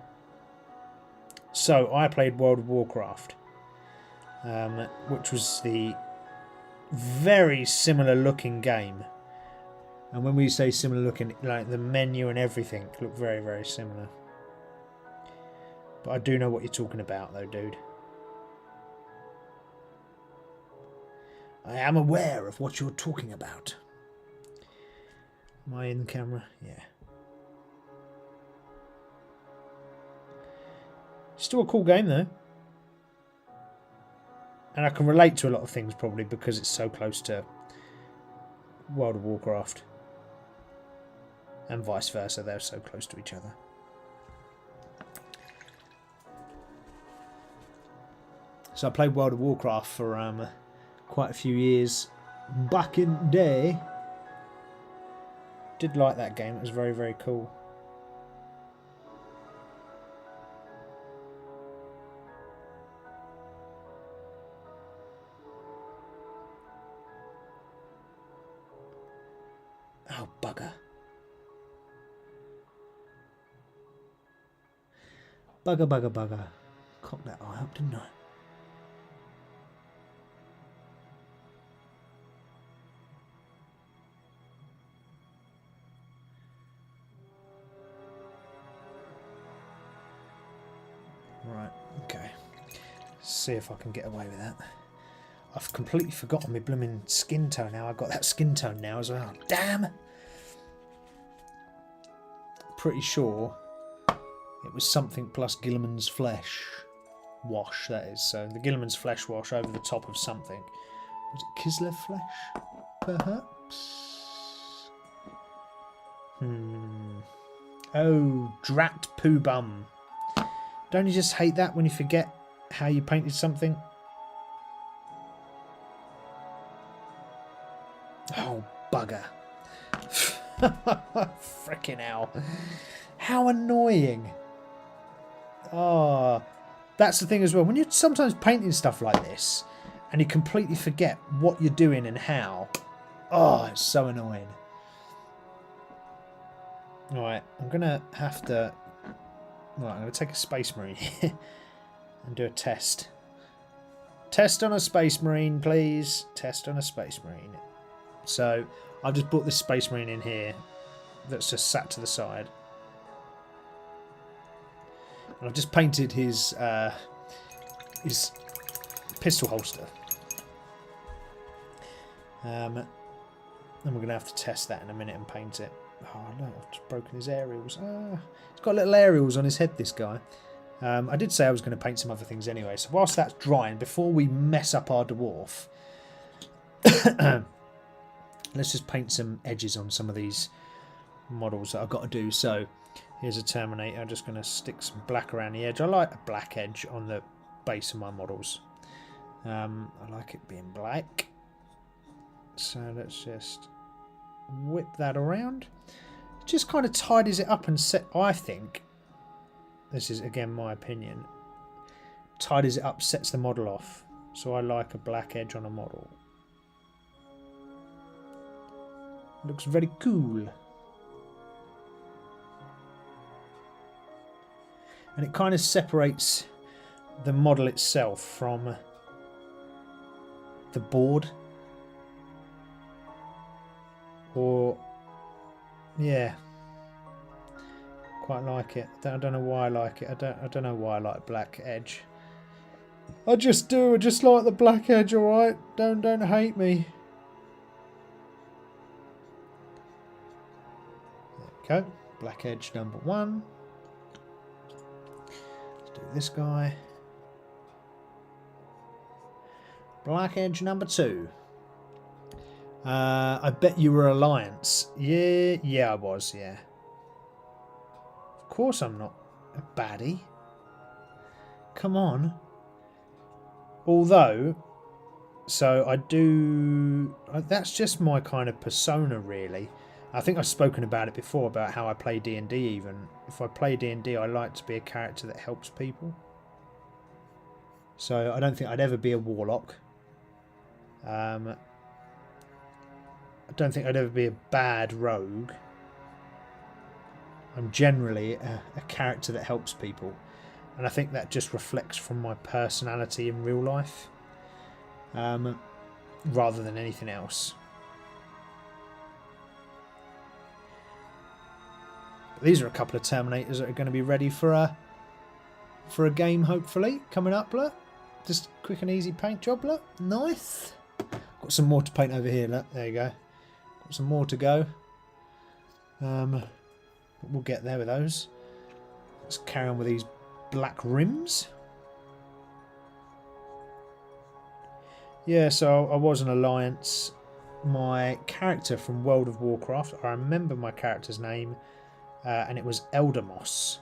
So I played World of Warcraft, which was the very similar looking game. And when we say similar looking, like the menu and everything look very, very similar. But I do know what you're talking about though, dude. I am aware of what you're talking about. Am I in camera? Yeah. Still a cool game though. And I can relate to a lot of things probably because it's so close to World of Warcraft. And vice versa, they're so close to each other. So I played World of Warcraft for quite a few years back in the day. Did like that game, it was very, very cool. Oh, bugger. Bugger, bugger, bugger. Cocked that eye up, didn't I? See if I can get away with that. I've completely forgotten my blooming skin tone now. I've got that skin tone now as well. Damn! Pretty sure it was something plus Gilliman's Flesh wash, that is. So the Gilliman's Flesh wash over the top of something. Was it Kislev Flesh? Perhaps? Oh, drat poo bum. Don't you just hate that when you forget how you painted something? Oh, bugger. Frickin' hell. How annoying. Oh, that's the thing as well. When you're sometimes painting stuff like this and you completely forget what you're doing and how. Oh, it's so annoying. Right, I'm going to have to... Right, I'm going to take a Space Marine here and do a test. Test on a Space Marine, please. Test on a Space Marine. So, I've just brought this Space Marine in here that's just sat to the side. And I've just painted his pistol holster. And we're going to have to test that in a minute and paint it. Oh no, I've just broken his aerials. He's got little aerials on his head, this guy. I did say I was going to paint some other things anyway, so whilst that's drying, before we mess up our dwarf, let's just paint some edges on some of these models that I've got to do. So here's a Terminator. I'm just going to stick some black around the edge. I like a black edge on the base of my models. I like it being black. So let's just whip that around. It just kind of tidies it up and set, I think, this is again my opinion, tidies it up, sets the model off. So I like a black edge on a model. Looks very cool. And it kind of separates the model itself from the board. Or, yeah, quite like it. I don't know why I like it. I don't know why I like black edge. I just do. I just like the black edge. All right, don't hate me. There we go. Black edge number 1. Let's do this guy. Black edge number 2. I bet you were Alliance. Yeah, I was, yeah. Of course I'm not a baddie. Come on. Although, so I do... That's just my kind of persona, really. I think I've spoken about it before, about how I play D&D even. If I play D&D, I like to be a character that helps people. So I don't think I'd ever be a warlock. I don't think I'd ever be a bad rogue. I'm generally a character that helps people. And I think that just reflects from my personality in real life. Rather than anything else. But these are a couple of Terminators that are going to be ready for a game, hopefully, coming up, look. Just quick and easy paint job, look. Nice. Got some more to paint over here, look. There you go. Some more to go. We'll get there with those. Let's carry on with these black rims. Yeah, so I was an Alliance. My character from World of Warcraft, I remember my character's name, and it was Eldermoss.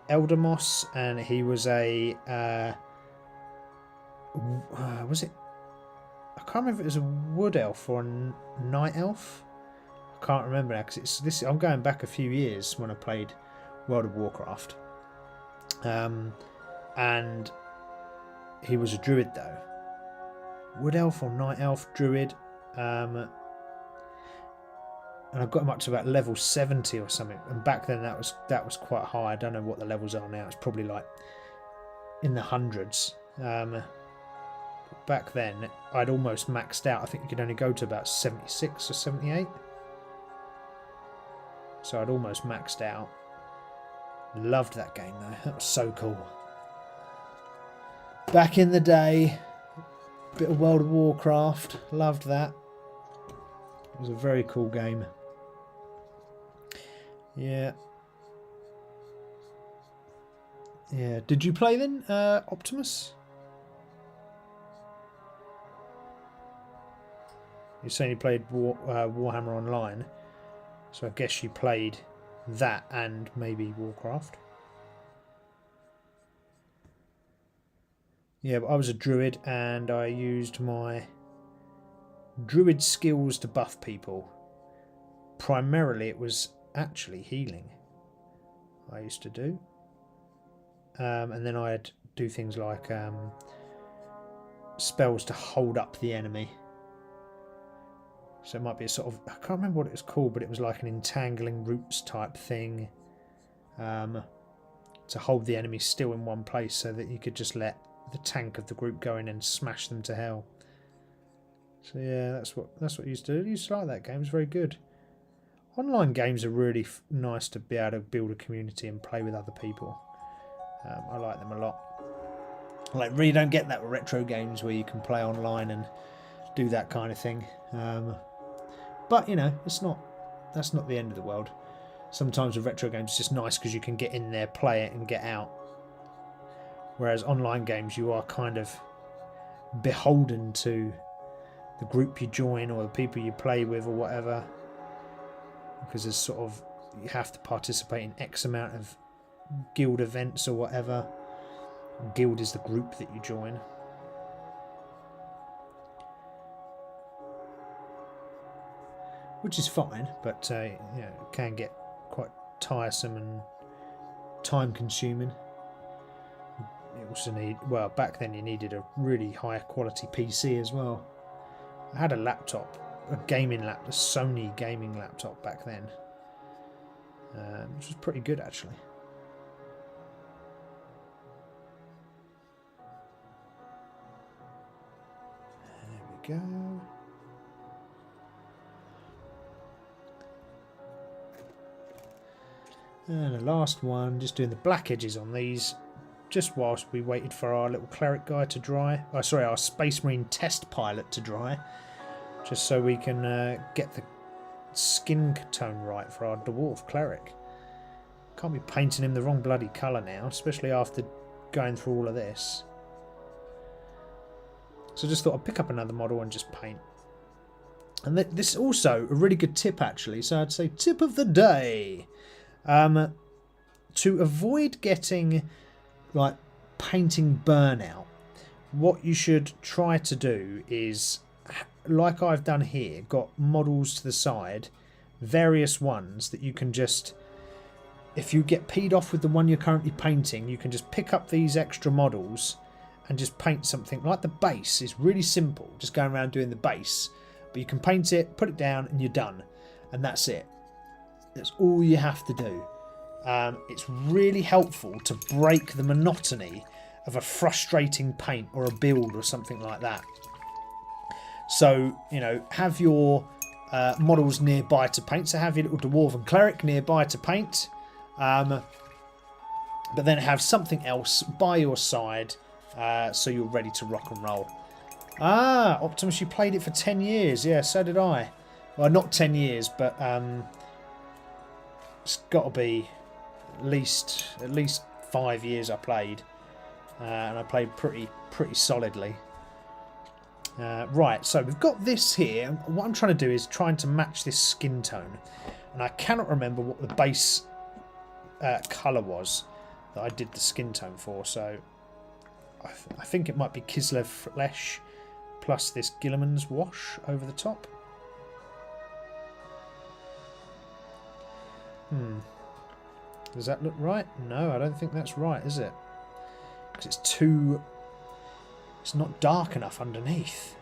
Eldermoss, and he was a... was it? I can't remember if it was a wood elf or a night elf. I can't remember now because this. I'm going back a few years when I played World of Warcraft, and he was a druid though. Wood elf or night elf druid, and I got him up to about level 70 or something. And back then that was quite high. I don't know what the levels are now. It's probably like in the hundreds. Back then, I'd almost maxed out. I think you could only go to about 76 or 78. So I'd almost maxed out. Loved that game though. That was so cool. Back in the day, bit of World of Warcraft, loved that. It was a very cool game. Yeah. Yeah. Did you play then, Optimus? You're saying you played Warhammer Online, so I guess you played that and maybe Warcraft. Yeah, but I was a druid and I used my druid skills to buff people. Primarily it was actually healing I used to do. And then I'd do things like spells to hold up the enemy. So it might be a sort of, I can't remember what it was called, but it was like an entangling roots type thing to hold the enemy still in one place so that you could just let the tank of the group go in and smash them to hell. So yeah, that's what I used to do. I used to like that game. It was very good. Online games are really nice to be able to build a community and play with other people. I like them a lot. Like, really don't get that with retro games where you can play online and do that kind of thing. But you know, that's not the end of the world. Sometimes with retro games it's just nice because you can get in there, play it and get out. Whereas online games you are kind of beholden to the group you join or the people you play with or whatever. Because there's sort of, you have to participate in X amount of guild events or whatever. Guild is the group that you join. Which is fine, but you know, it can get quite tiresome and time consuming. You also need, well, back then you needed a really high quality PC as well. I had a laptop, a Sony gaming laptop back then, which was pretty good actually. There we go. And the last one, just doing the black edges on these, just whilst we waited for our little cleric guy to dry. Oh, sorry, our Space Marine test pilot to dry, just so we can get the skin tone right for our dwarf cleric. Can't be painting him the wrong bloody colour now, especially after going through all of this. So I just thought I'd pick up another model and just paint. And this is also a really good tip actually, so I'd say tip of the day. To avoid getting like painting burnout, what you should try to do is, like I've done here, got models to the side, various ones that you can just, if you get peed off with the one you're currently painting, you can just pick up these extra models and just paint something. Like the base is really simple, just going around doing the base, but you can paint it, put it down and you're done, and that's it. That's all you have to do. It's really helpful to break the monotony of a frustrating paint or a build or something like that. So, you know, have your models nearby to paint. So have your little dwarven cleric nearby to paint. But then have something else by your side so you're ready to rock and roll. Ah, Optimus, you played it for 10 years. Yeah, so did I. Well, not 10 years, but it's got to be at least 5 years I played, and I played pretty solidly. Right, so we've got this here. What I'm trying to do is trying to match this skin tone, and I cannot remember what the base colour was that I did the skin tone for. So I think it might be Kislev Flesh plus this Gilliman's wash over the top. Does that look right? No, I don't think that's right, is it? Because it's not dark enough underneath.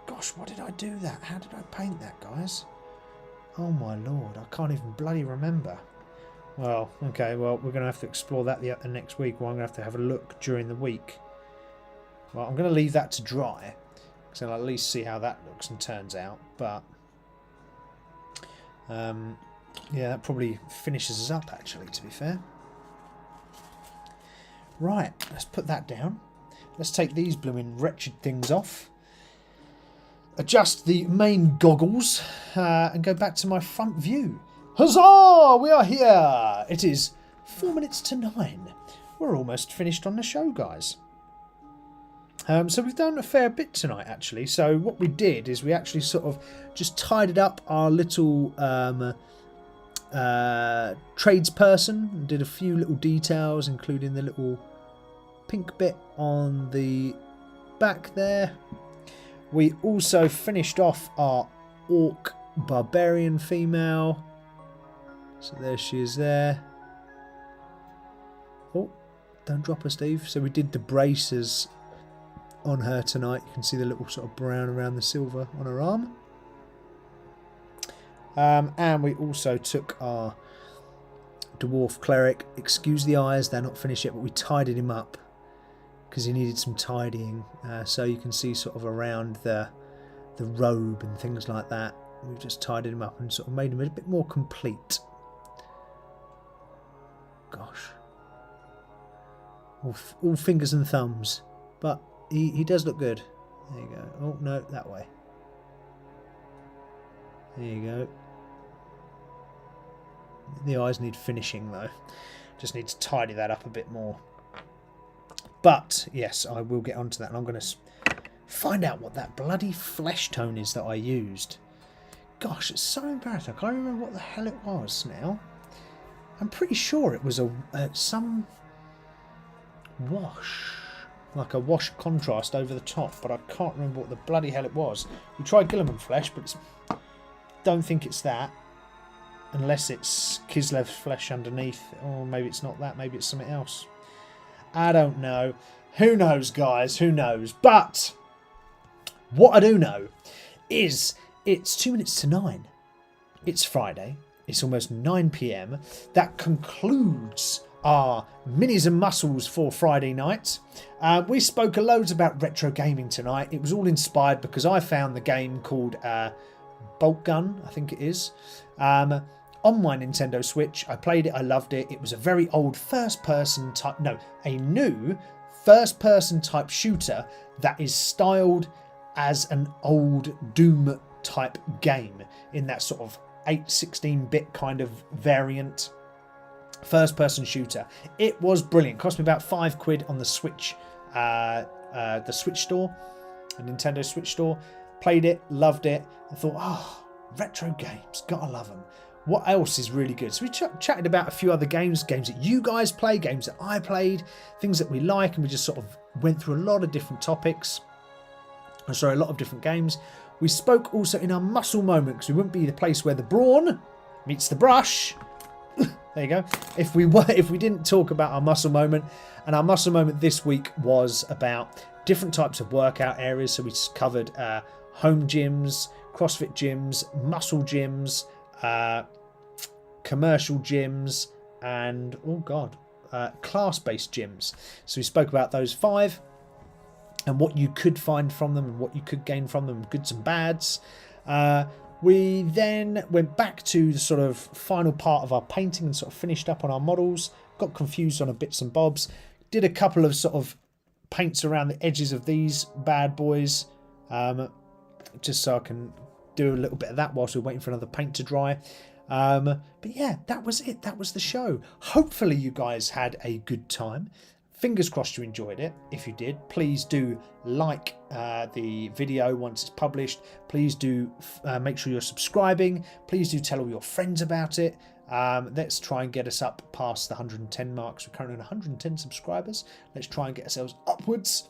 Gosh, why did I do that? How did I paint that, guys? Oh my lord, I can't even bloody remember. Well, okay, well, we're going to have to explore that the next week, or I'm going to have to have a look during the week. Well, I'm going to leave that to dry, because I'll at least see how that looks and turns out, but yeah, that probably finishes us up, actually, to be fair. Right, let's put that down. let's take these blooming wretched things off. Adjust the main goggles and go back to my front view. Huzzah! We are here! It is 4 minutes to 9. We're almost finished on the show, guys. So we've done a fair bit tonight, actually. So what we did is we actually sort of just tidied up our little tradesperson and did a few little details, including the little pink bit on the back there. We also finished off our orc barbarian female. So there she is there. Oh, don't drop her, Steve. So we did the braces on her tonight. You can see the little sort of brown around the silver on her arm. And we also took our dwarf cleric. Excuse the eyes, they're not finished yet, but we tidied him up because he needed some tidying. So you can see sort of around the robe and things like that. We've just tidied him up and sort of made him a bit more complete. Gosh. All fingers and thumbs. But he does look good. There you go. Oh, no, that way. There you go. The eyes need finishing, though. Just need to tidy that up a bit more. But, yes, I will get onto that. And I'm going to find out what that bloody flesh tone is that I used. Gosh, it's so embarrassing. I can't remember what the hell it was now. I'm pretty sure it was some wash. Like a wash contrast over the top. But I can't remember what the bloody hell it was. We tried Gilliman flesh, but don't think it's that. Unless it's Kislev's flesh underneath. Or maybe it's not that. Maybe it's something else. I don't know. Who knows, guys? Who knows? But what I do know is it's 2 minutes to 9. It's Friday. It's almost 9 PM. That concludes our Minis-N-Muscles for Friday night. We spoke loads about retro gaming tonight. It was all inspired because I found the game called Bolt Gun, I think it is, on my Nintendo Switch. I played it, I loved it. It was a very old first-person type, no, a new first-person type shooter that is styled as an old Doom type game in that sort of 8-16-bit kind of variant first-person shooter. It was brilliant. Cost me about £5 on the Switch, the Switch store, a Nintendo Switch store. Played it, loved it, and thought, oh, retro games, gotta love them. What else is really good? So we chatted about a few other games that you guys play, games that I played, things that we like, and we just sort of went through a lot of different topics. Sorry, a lot of different games. We spoke also in our muscle moment, because we wouldn't be the place where the brawn meets the brush. There you go. If we didn't talk about our muscle moment, and our muscle moment this week was about different types of workout areas. So we covered home gyms, CrossFit gyms, muscle gyms, commercial gyms, and class-based gyms. So we spoke about those 5 and what you could find from them and what you could gain from them, goods and bads. We then went back to the sort of final part of our painting and sort of finished up on our models. Got confused on a bits and bobs. Did a couple of sort of paints around the edges of these bad boys, just so I can do a little bit of that whilst we're waiting for another paint to dry. But yeah, that was it. That was the show. Hopefully you guys had a good time. Fingers crossed you enjoyed it. If you did, please do like the video once it's published. Please do make sure you're subscribing. Please do tell all your friends about it. Let's try and get us up past the 110 marks. We're currently on 110 subscribers. Let's try and get ourselves upwards.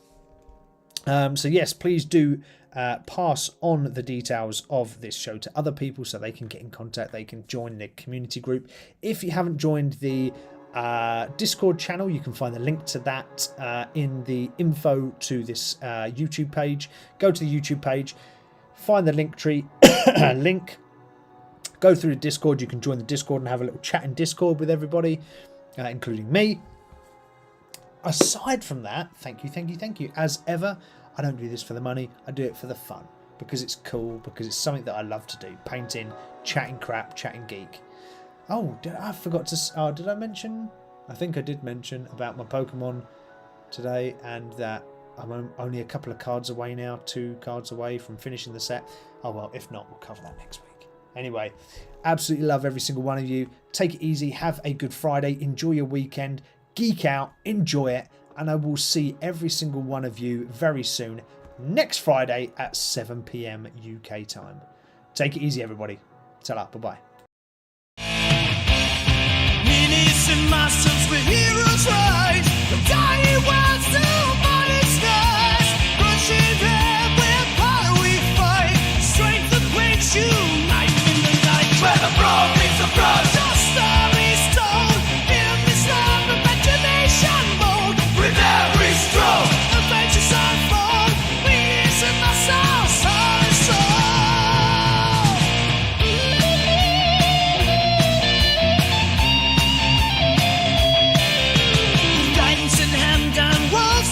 So yes, please do pass on the details of this show to other people so they can get in contact. They can join the community group. If you haven't joined the Discord channel, you can find the link to that in the info to this YouTube page. Go to the YouTube page, find the link tree link, go through the Discord. You can join the Discord and have a little chat in Discord with everybody, including me. Aside from that, thank you. As ever, I don't do this for the money. I do it for the fun, because it's cool, because it's something that I love to do. Painting, chatting crap, chatting geek. Oh, I forgot to... did I mention? I think I did mention about my Pokemon today, and that I'm only a couple of cards away now, 2 cards away from finishing the set. Oh well, if not, we'll cover that next week. Anyway, absolutely love every single one of you. Take it easy, have a good Friday, enjoy your weekend, geek out, enjoy it, and I will see every single one of you very soon, next Friday at 7 PM UK time. Take it easy, everybody. Ta-ra, bye-bye. Minis-N-Muscles, we're heroes rise. The dying world's still body skies. Crushing head with power we fight. Strength that brings you light in the night. Where the brawn meets the brawn. The story's told in this land of imagination mode. With every stroke, adventures unfold. Minis-N-Muscles, heart and soul.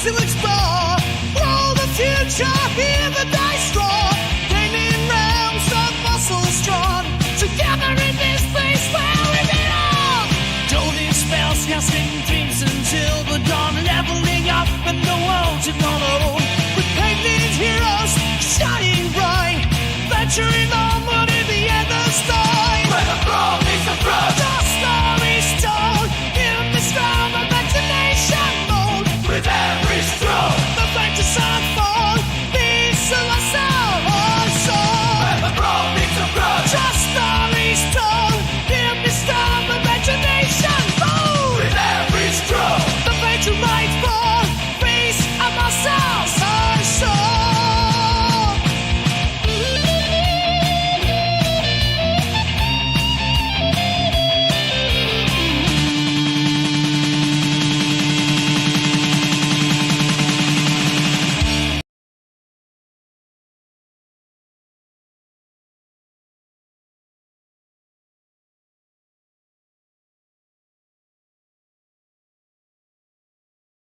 To explore, roll the future, hear the dice roar, gaming realms of muscles drawn, together in this place where we belong. Golden spells, casting dreams until the dawn, leveling up and the world to follow. With painted heroes shining bright, venturing on